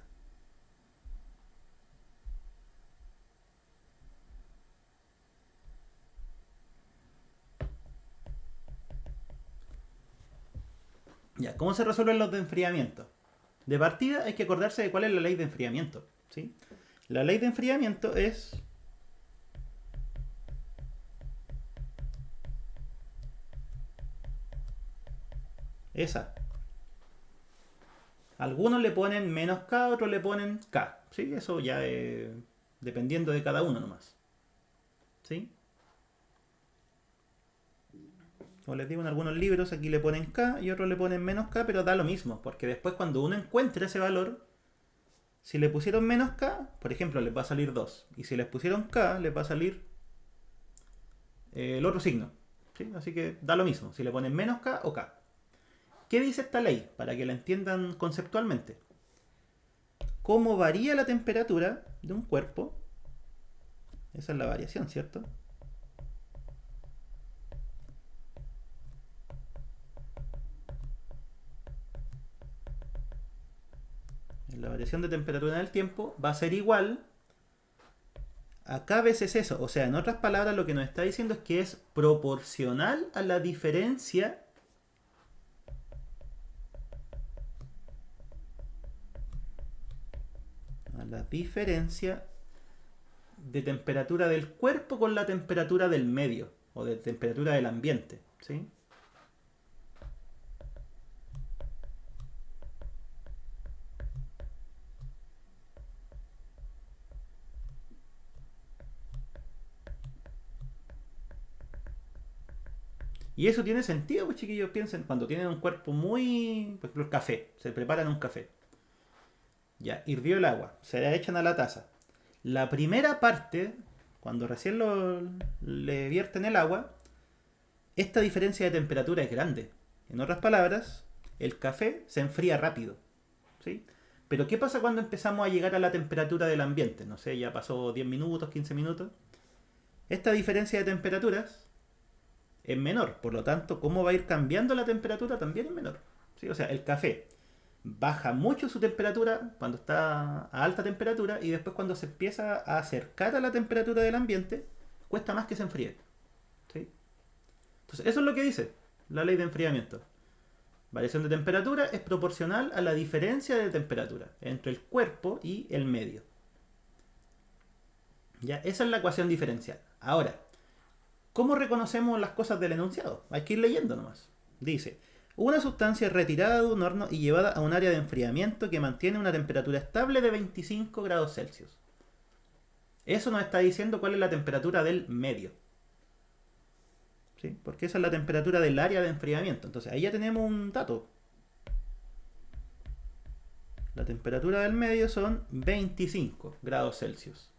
Ya, ¿cómo se resuelven los de enfriamiento? De partida hay que acordarse de cuál es la ley de enfriamiento. ¿Sí? La ley de enfriamiento es... esa. Algunos le ponen menos K, otros le ponen K. ¿Sí? Eso ya dependiendo de cada uno nomás. ¿Sí? Como les digo, en algunos libros aquí le ponen K y otros le ponen menos K, pero da lo mismo, porque después cuando uno encuentre ese valor, si le pusieron menos K, por ejemplo, les va a salir 2. Y si les pusieron K, les va a salir el otro signo. ¿Sí? Así que da lo mismo, si le ponen menos K o K. ¿Qué dice esta ley? Para que la entiendan conceptualmente. ¿Cómo varía la temperatura de un cuerpo? Esa es la variación, ¿cierto? La variación de temperatura en el tiempo va a ser igual a K veces eso. O sea, en otras palabras, lo que nos está diciendo es que es proporcional a la diferencia de temperatura del cuerpo con la temperatura del medio o de temperatura del ambiente, ¿sí? Y eso tiene sentido, pues chiquillos, piensen, cuando tienen un cuerpo muy... Por ejemplo, el café, se preparan un café. Ya, hirvió el agua, se la echan a la taza. La primera parte, cuando recién le vierten el agua, esta diferencia de temperatura es grande. En otras palabras, el café se enfría rápido, ¿sí? Pero ¿qué pasa cuando empezamos a llegar a la temperatura del ambiente? No sé, ya pasó 10 minutos, 15 minutos. Esta diferencia de temperaturas es menor, por lo tanto, cómo va a ir cambiando la temperatura también es menor. ¿Sí? O sea, el café baja mucho su temperatura cuando está a alta temperatura y después cuando se empieza a acercar a la temperatura del ambiente, cuesta más que se enfríe. ¿Sí? Entonces, eso es lo que dice la ley de enfriamiento. Variación de temperatura es proporcional a la diferencia de temperatura entre el cuerpo y el medio. ¿Ya? Esa es la ecuación diferencial. Ahora, ¿cómo reconocemos las cosas del enunciado? Hay que ir leyendo nomás. Dice, una sustancia es retirada de un horno y llevada a un área de enfriamiento que mantiene una temperatura estable de 25 grados Celsius. Eso nos está diciendo cuál es la temperatura del medio. ¿Sí? Porque esa es la temperatura del área de enfriamiento. Entonces ahí ya tenemos un dato. La temperatura del medio son 25 grados Celsius.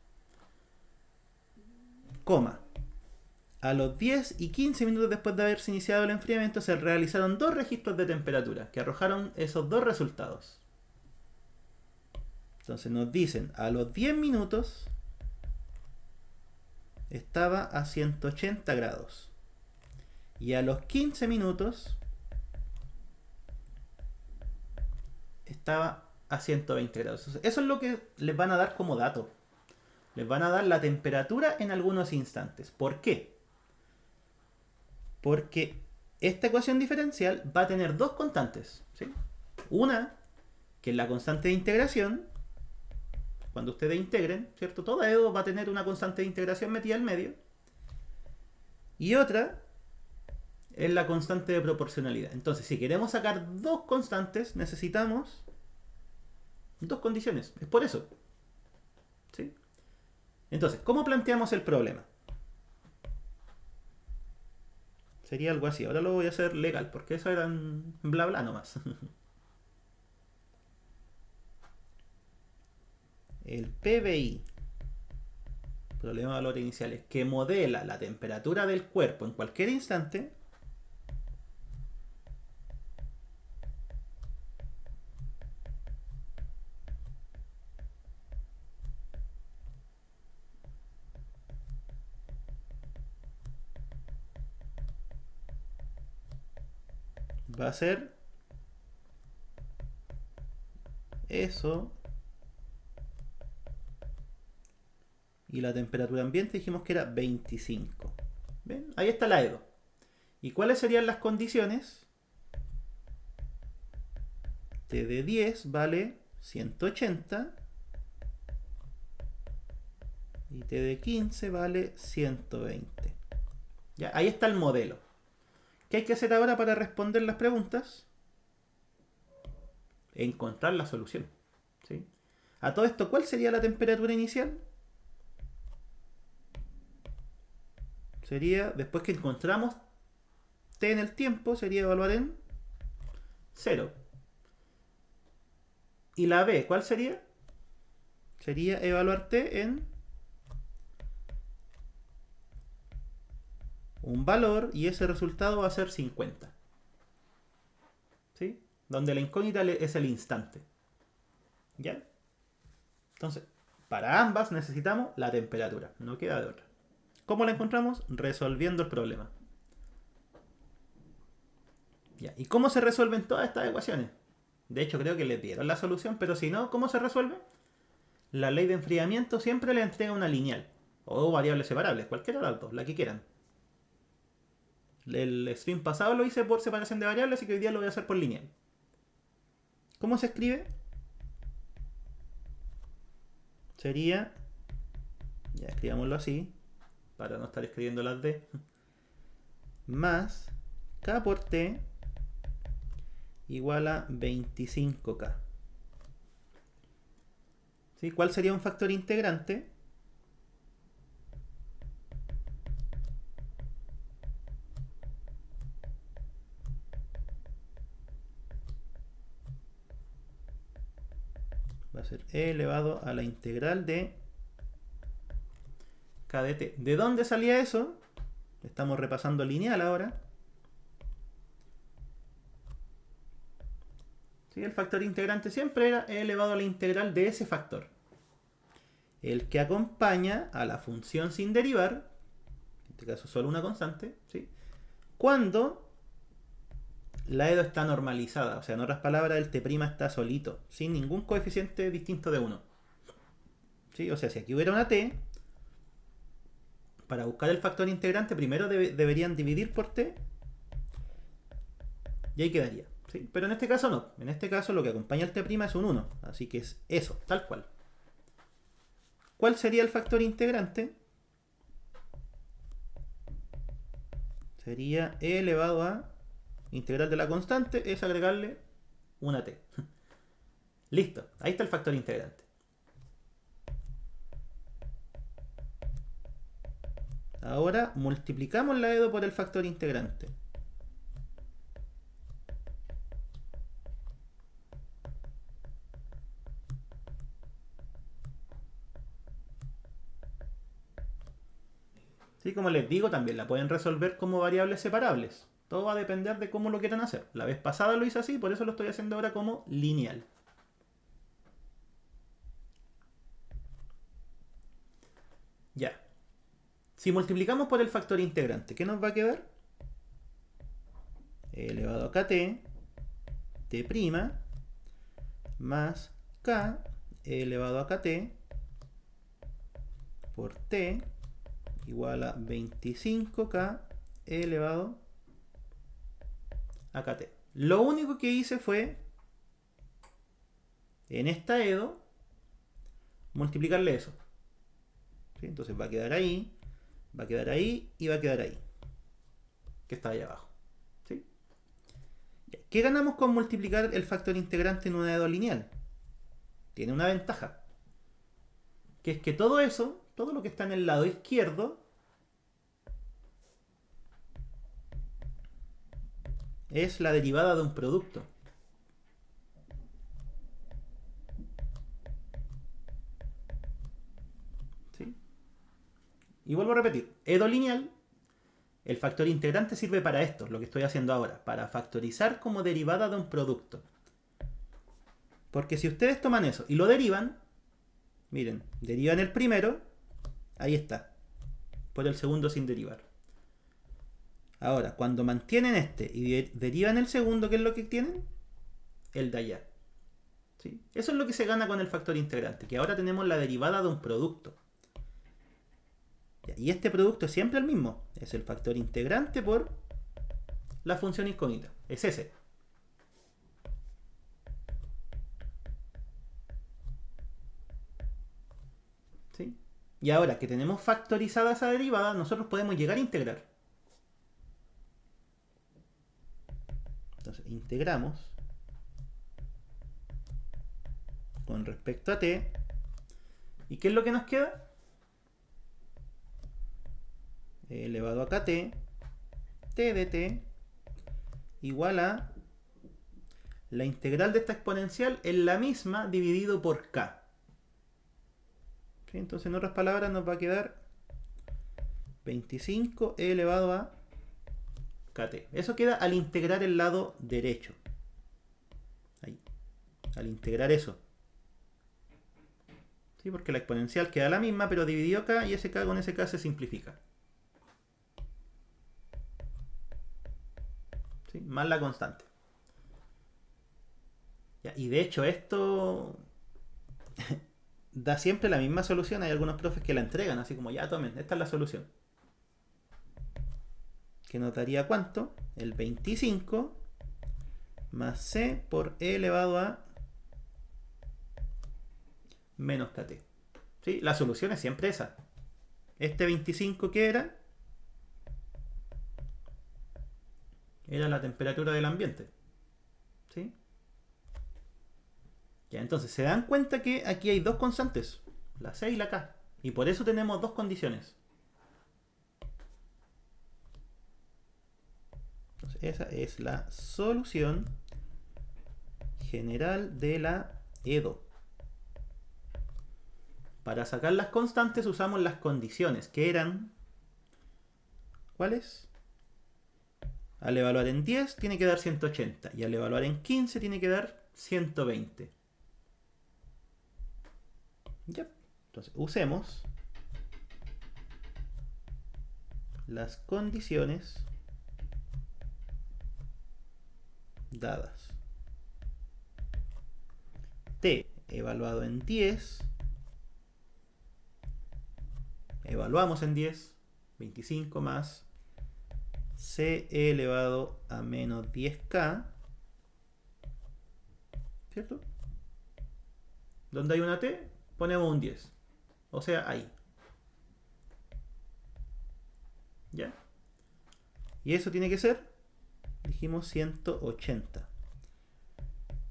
Coma. a los 10 y 15 minutos después de haberse iniciado el enfriamiento se realizaron dos registros de temperatura que arrojaron esos dos resultados. Entonces nos dicen, a los 10 minutos estaba a 180 grados. Y a los 15 minutos estaba a 120 grados. Eso es lo que les van a dar como dato. Les van a dar la temperatura en algunos instantes. ¿Por qué? Porque esta ecuación diferencial va a tener dos constantes, ¿sí? Una, que es la constante de integración. Cuando ustedes integren, ¿cierto? Toda EDO va a tener una constante de integración metida al medio. Y otra es la constante de proporcionalidad. Entonces, si queremos sacar dos constantes, necesitamos dos condiciones. Es por eso. ¿Sí? Entonces, ¿cómo planteamos el problema? Sería algo así. Ahora lo voy a hacer legal, porque eso era en bla bla nomás. El PBI, problema de valores iniciales, que modela la temperatura del cuerpo en cualquier instante, va a ser eso. Y la temperatura ambiente dijimos que era 25. ¿Ven? Ahí está la EDO. ¿Y cuáles serían las condiciones? T de 10 vale 180 y T de 15 vale 120. Ya, ahí está el modelo. ¿Qué hay que hacer ahora para responder las preguntas? Encontrar la solución. ¿Sí? A todo esto, ¿cuál sería la temperatura inicial? Sería, después que encontramos T en el tiempo, sería evaluar en 0. ¿Y la B cuál sería? Sería evaluar T en un valor y ese resultado va a ser 50. ¿Sí? Donde la incógnita es el instante. ¿Ya? Entonces, para ambas necesitamos la temperatura. No queda de otra. ¿Cómo la encontramos? Resolviendo el problema. ¿Ya? ¿Y cómo se resuelven todas estas ecuaciones? De hecho, creo que les dieron la solución, pero si no, ¿cómo se resuelve? La ley de enfriamiento siempre le entrega una lineal. O variables separables, cualquiera de las dos, la que quieran. El stream pasado lo hice por separación de variables, así que hoy día lo voy a hacer por lineal. ¿Cómo se escribe? Sería, ya escribámoslo así, para no estar escribiendo las D, más K por T igual a 25K. ¿Sí? ¿Cuál sería un factor integrante? Va a ser E elevado a la integral de K de T. ¿De dónde salía eso? Estamos repasando lineal ahora. ¿Sí? El factor integrante siempre era E elevado a la integral de ese factor. El que acompaña a la función sin derivar, en este caso solo una constante, ¿sí? Cuando la EDO está normalizada, o sea, en otras palabras, el T' está solito, sin ningún coeficiente distinto de 1. ¿Sí? O sea, si aquí hubiera una T, para buscar el factor integrante, primero deberían dividir por T, y ahí quedaría. ¿Sí? Pero en este caso no. En este caso lo que acompaña al T' es un 1, así que es eso, tal cual. ¿Cuál sería el factor integrante? Sería E elevado a integral de la constante, es agregarle una T. Listo, ahí está el factor integrante. Ahora multiplicamos la EDO por el factor integrante. ¿Sí? Como les digo, también la pueden resolver como variables separables. Todo va a depender de cómo lo quieran hacer. La vez pasada lo hice así, por eso lo estoy haciendo ahora como lineal. Ya. Si multiplicamos por el factor integrante, ¿qué nos va a quedar? E elevado a kt, t' más k elevado a kt por t igual a 25k elevado a kt. Lo único que hice fue, en esta edo, multiplicarle eso. ¿Sí? Entonces va a quedar ahí, va a quedar ahí y va a quedar ahí, que está ahí abajo. ¿Sí? ¿Qué ganamos con multiplicar el factor integrante en una edo lineal? Tiene una ventaja, que es que todo eso, todo lo que está en el lado izquierdo, es la derivada de un producto. ¿Sí? Y vuelvo a repetir, edo lineal, el factor integrante sirve para esto, lo que estoy haciendo ahora, para factorizar como derivada de un producto. Porque si ustedes toman eso y lo derivan, miren, derivan el primero, ahí está, por el segundo sin derivar. Ahora, cuando mantienen este y derivan el segundo, ¿qué es lo que tienen? El de allá. ¿Sí? Eso es lo que se gana con el factor integrante, que ahora tenemos la derivada de un producto. Y este producto es siempre el mismo, es el factor integrante por la función incógnita, es ese. ¿Sí? Y ahora que tenemos factorizada esa derivada, nosotros podemos llegar a integrar. Entonces, integramos con respecto a t. ¿Y qué es lo que nos queda? E elevado a kt, t de t, igual a la integral de esta exponencial es la misma dividido por k. ¿Sí? Entonces, en otras palabras, nos va a quedar 25 e elevado a kt. Eso queda al integrar el lado derecho. Ahí. Al integrar eso. ¿Sí? Porque la exponencial queda la misma, pero dividido k y ese k con ese k se simplifica. ¿Sí? Más la constante. Ya, y de hecho esto da siempre la misma solución. Hay algunos profes que la entregan así como, ya tomen, esta es la solución. Que nos daría ¿cuánto? El 25 más c por e elevado a menos kt. ¿Sí? La solución es siempre esa. Este 25, ¿qué era? Era la temperatura del ambiente. ¿Sí? Ya, entonces, ¿se dan cuenta que aquí hay dos constantes? La c y la k. Y por eso tenemos dos condiciones. Entonces, esa es la solución general de la edo. Para sacar las constantes usamos las condiciones, que eran... ¿cuáles? Al evaluar en 10 tiene que dar 180 y al evaluar en 15 tiene que dar 120. Ya. Entonces usemos las condiciones dadas. T evaluado en 10, evaluamos en 10, 25 más c elevado a menos 10k, ¿cierto? Donde hay una t, ponemos un 10. O sea, ahí. ¿Ya? Y eso tiene que ser, dijimos, 180.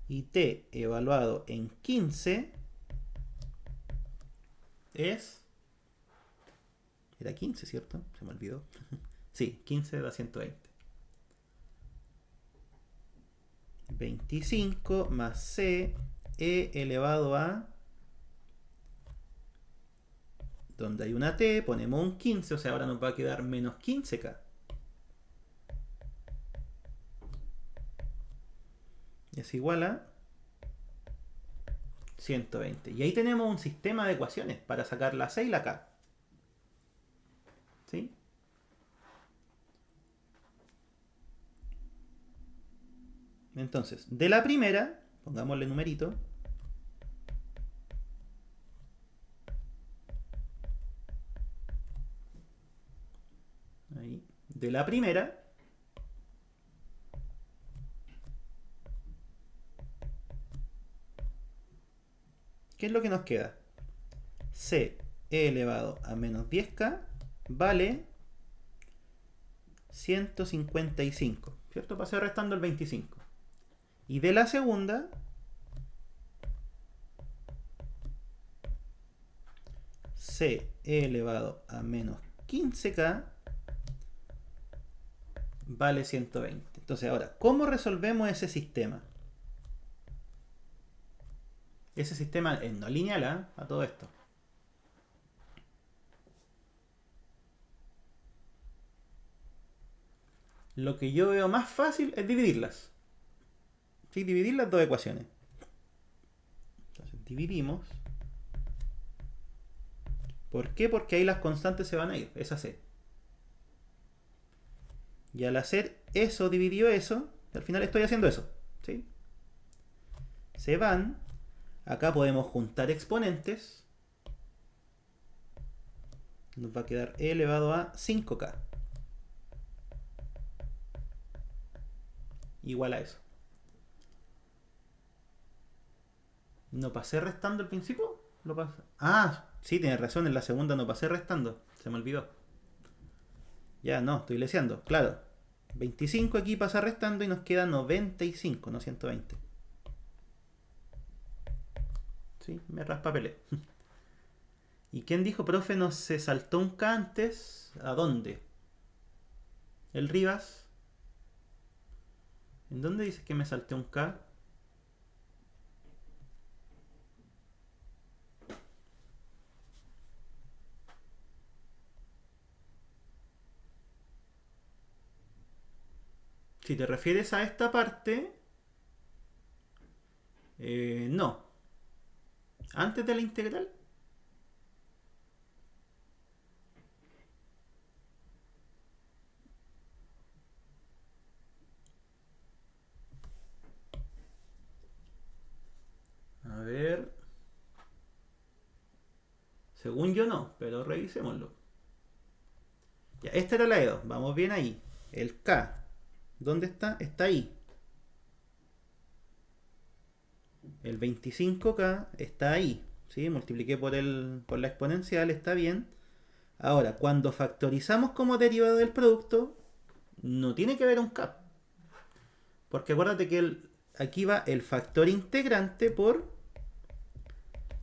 Y t evaluado en 15 es... Era 15, ¿cierto? Se me olvidó. Sí, 15 da 120. 25 más c e elevado a donde hay una t, ponemos un 15, o sea, ahora nos va a quedar menos 15k. Es igual a 120. Y ahí tenemos un sistema de ecuaciones para sacar la c y la k. ¿Sí? Entonces, de la primera, pongámosle numerito. Ahí. De la primera, ¿qué es lo que nos queda? C elevado a menos 10k vale 155, ¿cierto? Pasé restando el 25. Y de la segunda, C elevado a menos 15k vale 120. Entonces ahora, ¿cómo resolvemos ese sistema? Ese sistema es no lineal, ¿eh? A todo esto. Lo que yo veo más fácil es dividirlas. ¿Sí? Dividir las dos ecuaciones. Entonces dividimos. ¿Por qué? Porque ahí las constantes se van a ir. Esa C. Y al hacer eso, dividió eso, al final estoy haciendo eso. ¿Sí? Se van. Acá podemos juntar exponentes. Nos va a quedar e elevado a 5k. Igual a eso. ¿No pasé restando al principio? ¿Lo pasé? Ah, sí, tienes razón, en la segunda no pasé restando. Se me olvidó. Ya, no, estoy leseando. Claro. 25 aquí pasa restando y nos queda 95, no 120. Sí, me raspapelé. ¿Y quién dijo, profe, no se saltó un K antes? ¿A dónde? ¿El Rivas? ¿En dónde dice que me salté un K? Si te refieres a esta parte, no. Antes de la integral. A ver. Según yo no, pero revisémoslo. Ya, esta era la E2. Vamos bien ahí. El K. ¿Dónde está? Está ahí. El 25K está ahí. ¿Sí? Multipliqué por la exponencial, está bien. Ahora, cuando factorizamos como derivado del producto, no tiene que haber un K. Porque acuérdate que aquí va el factor integrante por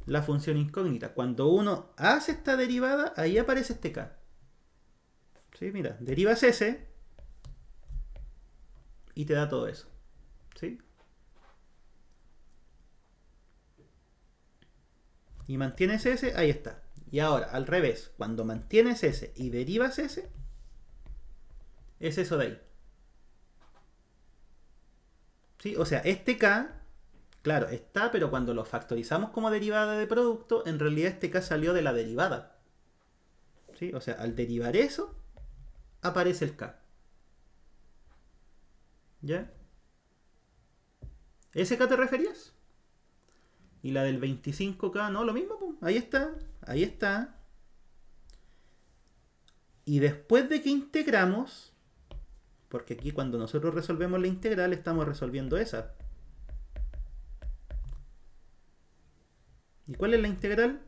la función incógnita. Cuando uno hace esta derivada, ahí aparece este K. ¿Sí? Mira, derivas S y te da todo eso. ¿Sí? Y mantienes S, ahí está. Y ahora, al revés, cuando mantienes S y derivas S, es eso de ahí. ¿Sí? O sea, este K, claro, está, pero cuando lo factorizamos como derivada de producto, en realidad este K salió de la derivada. ¿Sí? O sea, al derivar eso, aparece el K. ¿Ya? ¿Ese K te referías? Y la del 25K, no, lo mismo, pues. Ahí está, ahí está. Y después de que integramos, porque aquí cuando nosotros resolvemos la integral estamos resolviendo esa. ¿Y cuál es la integral?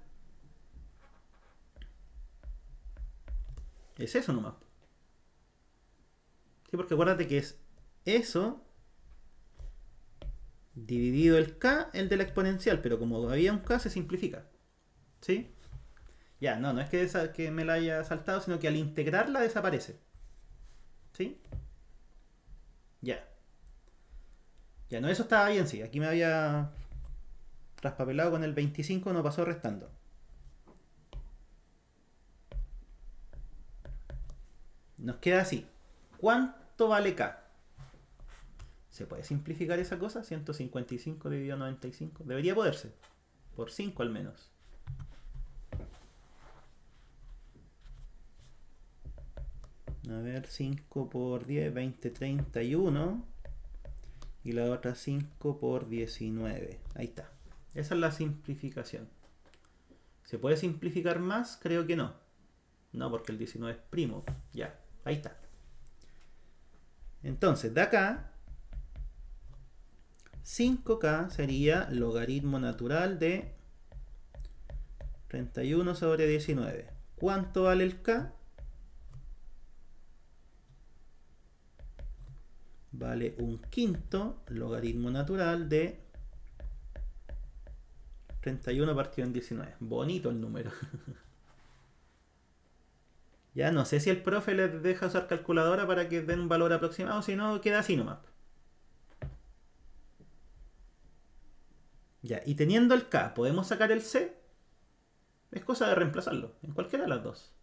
Es eso nomás. Sí, porque acuérdate que es eso dividido el k, el de la exponencial, pero como había un k se simplifica. ¿Sí? Ya, no es que me la haya saltado, sino que al integrarla desaparece. ¿Sí? Ya. Ya, no, eso estaba bien, sí. Aquí me había traspapelado con el 25, no pasó restando. nos queda así. ¿Cuánto vale K? ¿Se puede simplificar esa cosa? 155 dividido 95. Debería poderse. Por 5 al menos. A ver, 5 por 10, 20, 31. Y la otra 5 por 19. Ahí está. Esa es la simplificación. ¿Se puede simplificar más? Creo que no. No, porque el 19 es primo. Ya, ahí está. Entonces, de acá, 5K sería logaritmo natural de 31 sobre 19. ¿Cuánto vale el K? Vale un quinto logaritmo natural de 31 partido en 19. Bonito el número. Ya no sé si el profe les deja usar calculadora para que den un valor aproximado, si no queda así nomás. Ya, y teniendo el K, ¿podemos sacar el C? Es cosa de reemplazarlo, en cualquiera de las dos.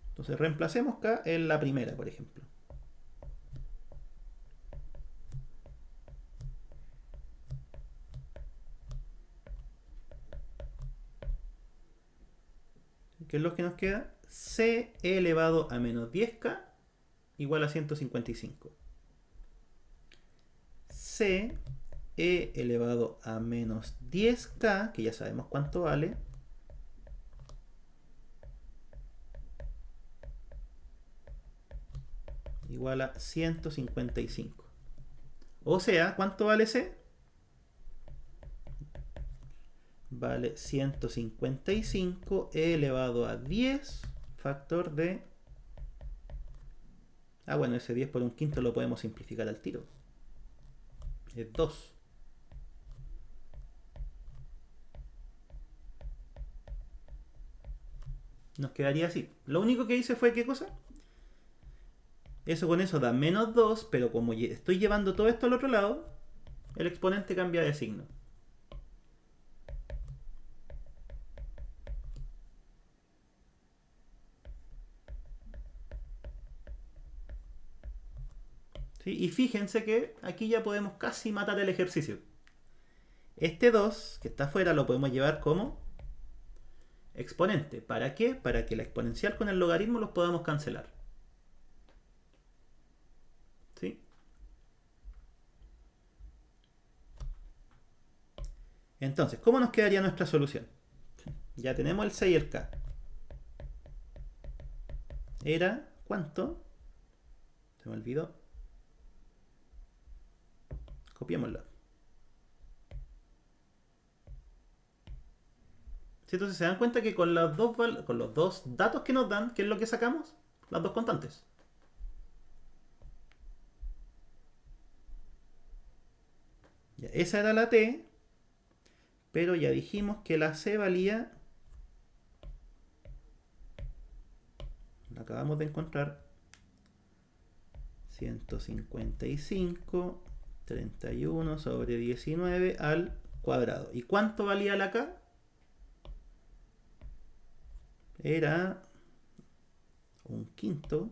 Entonces reemplacemos K en la primera, por ejemplo. ¿Qué es lo que nos queda? C elevado a menos 10K igual a 155. C E elevado a menos 10K, que ya sabemos cuánto vale, igual a 155. O sea, ¿cuánto vale C? Vale 155 elevado a 10 factor de... Ah, bueno, ese 10 por un quinto lo podemos simplificar al tiro. Es 2. Nos quedaría así. Lo único que hice fue, ¿qué cosa? Eso con eso da menos 2, pero como estoy llevando todo esto al otro lado, el exponente cambia de signo. ¿Sí? Y fíjense que aquí ya podemos casi matar el ejercicio. Este 2, que está afuera, lo podemos llevar como exponente. ¿Para qué? Para que la exponencial con el logaritmo los podamos cancelar. ¿Sí? Entonces, ¿cómo nos quedaría nuestra solución? Ya tenemos el C y el K. Era, ¿cuánto? Se me olvidó. Copiémoslo. ¿Sí? Entonces se dan cuenta que con los dos datos que nos dan, ¿qué es lo que sacamos? Las dos constantes. Ya, esa era la T, pero ya dijimos que la C valía, la acabamos de encontrar, 155, 31 sobre 19 al cuadrado. ¿Y cuánto valía la K? Era un quinto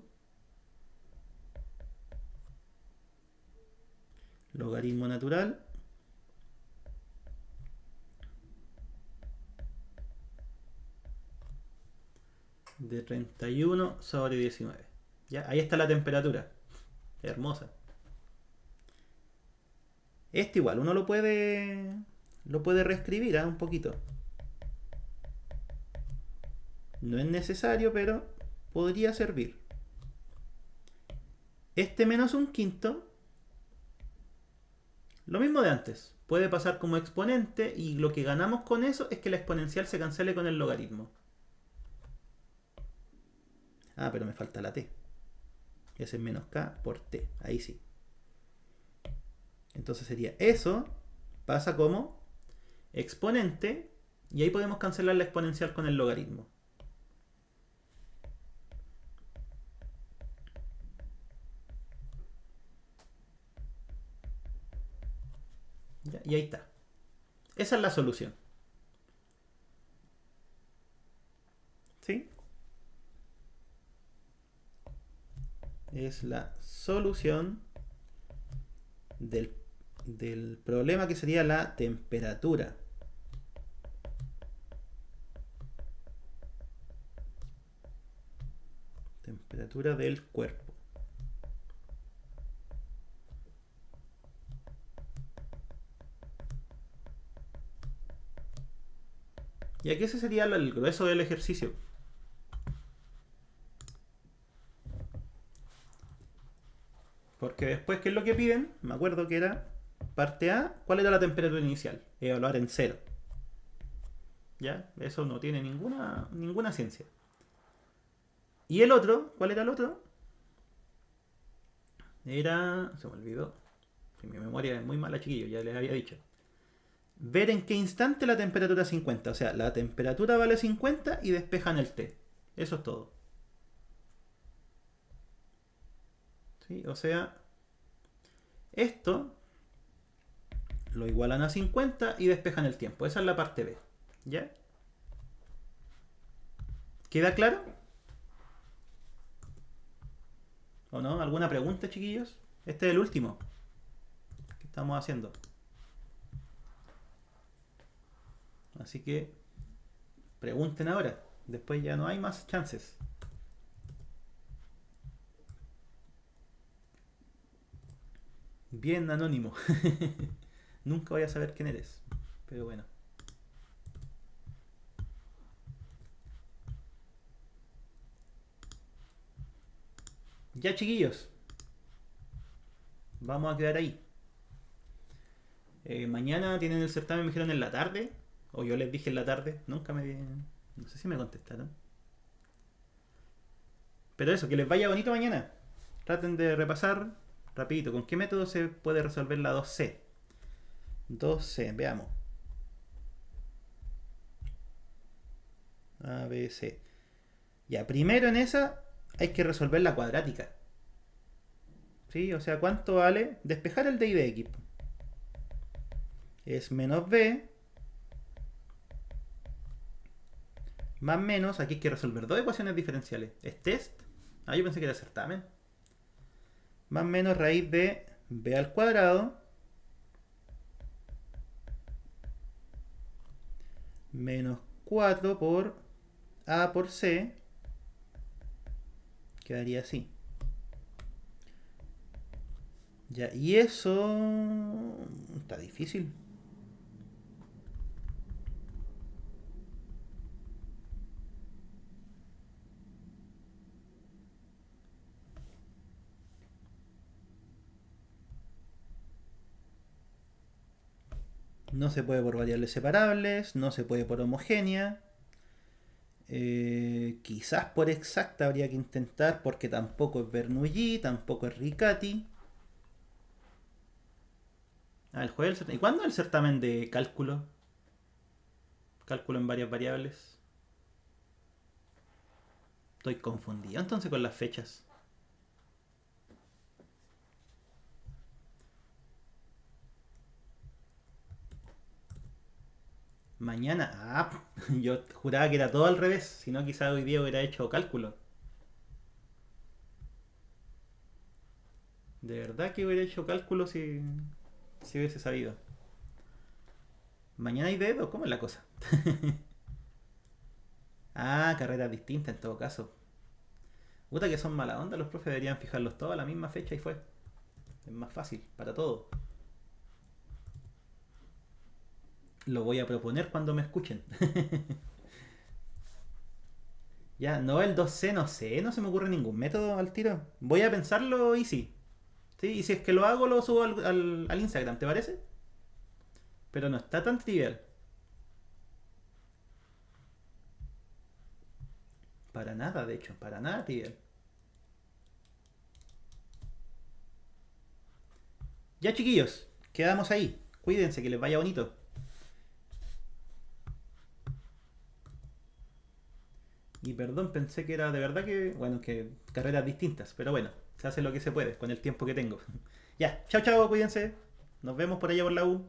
logaritmo natural de 31 sobre 19. ¿Ya? Ahí está la temperatura. Hermosa. Este igual, uno lo puede reescribir un poquito. No es necesario, pero podría servir. Este menos un quinto, lo mismo de antes. Puede pasar como exponente y lo que ganamos con eso es que la exponencial se cancele con el logaritmo. Ah, pero me falta la t. Ese es menos k por t. Ahí sí. Entonces sería eso, pasa como exponente y ahí podemos cancelar la exponencial con el logaritmo. ¿Ya? Y ahí está. Esa es la solución. ¿Sí? es la solución del problema que sería la temperatura. Temperatura del cuerpo. Y aquí ese sería el grueso del ejercicio. Porque después, ¿qué es lo que piden? Me acuerdo que era parte A, ¿cuál era la temperatura inicial? Evaluar en 0. ¿Ya? Eso no tiene ninguna ciencia. Y el otro, ¿cuál era el otro? Era... se me olvidó. Mi memoria es muy mala, chiquillo, ya les había dicho. Ver en qué instante la temperatura es 50. O sea, la temperatura vale 50 y despejan el T. Eso es todo. ¿Sí? O sea, esto lo igualan a 50 y despejan el tiempo. Esa es la parte B. ¿Ya? ¿Queda claro? ¿O no? ¿Alguna pregunta, chiquillos? Este es el último que estamos haciendo. Así que pregunten ahora. Después ya no hay más chances. Bien anónimo. Nunca voy a saber quién eres. Pero bueno. Ya, chiquillos. Vamos a quedar ahí. Mañana tienen el certamen, me dijeron en la tarde. O yo les dije en la tarde. Nunca me... no sé si me contestaron. Pero eso, que les vaya bonito mañana. Traten de repasar rapidito. ¿Con qué método se puede resolver la 2C? 2C, veamos. A, B, C. Ya, primero en esa hay que resolver la cuadrática. ¿Sí? O sea, ¿cuánto vale? Despejar el de y de x. Es menos b más menos, aquí hay que resolver dos ecuaciones diferenciales. ¿Es test? Ah, yo pensé que era certamen. Más menos raíz de b al cuadrado menos 4 por a por c. Quedaría así. Ya, y eso está difícil. No se puede por variables separables, no se puede por homogénea. Quizás por exacta habría que intentar, porque tampoco es Bernoulli, tampoco es Riccati. Ah, el jueves del certamen. ¿Y cuándo es el certamen de cálculo? Cálculo en varias variables. Estoy confundido entonces con las fechas. Mañana. Ah, yo juraba que era todo al revés. Si no, quizás hoy día hubiera hecho cálculo. De verdad que hubiera hecho cálculo si hubiese sabido. Mañana hay dedo, ¿cómo es la cosa? Ah, carreras distintas en todo caso. Puta que son mala onda, los profes deberían fijarlos todos a la misma fecha y fue. Es más fácil para todo. Lo voy a proponer cuando me escuchen. Ya, no, el 2C no sé, no se me ocurre ningún método al tiro. Voy a pensarlo y sí. Sí, y si es que lo hago, lo subo al Instagram, ¿te parece? Pero no está tan trivial. Para nada, de hecho, para nada trivial. Ya, chiquillos, quedamos ahí. Cuídense, que les vaya bonito. Y perdón, pensé que era de verdad que, bueno, que carreras distintas, pero bueno, se hace lo que se puede con el tiempo que tengo. Ya, chao, chao, cuídense. Nos vemos por allá por la U.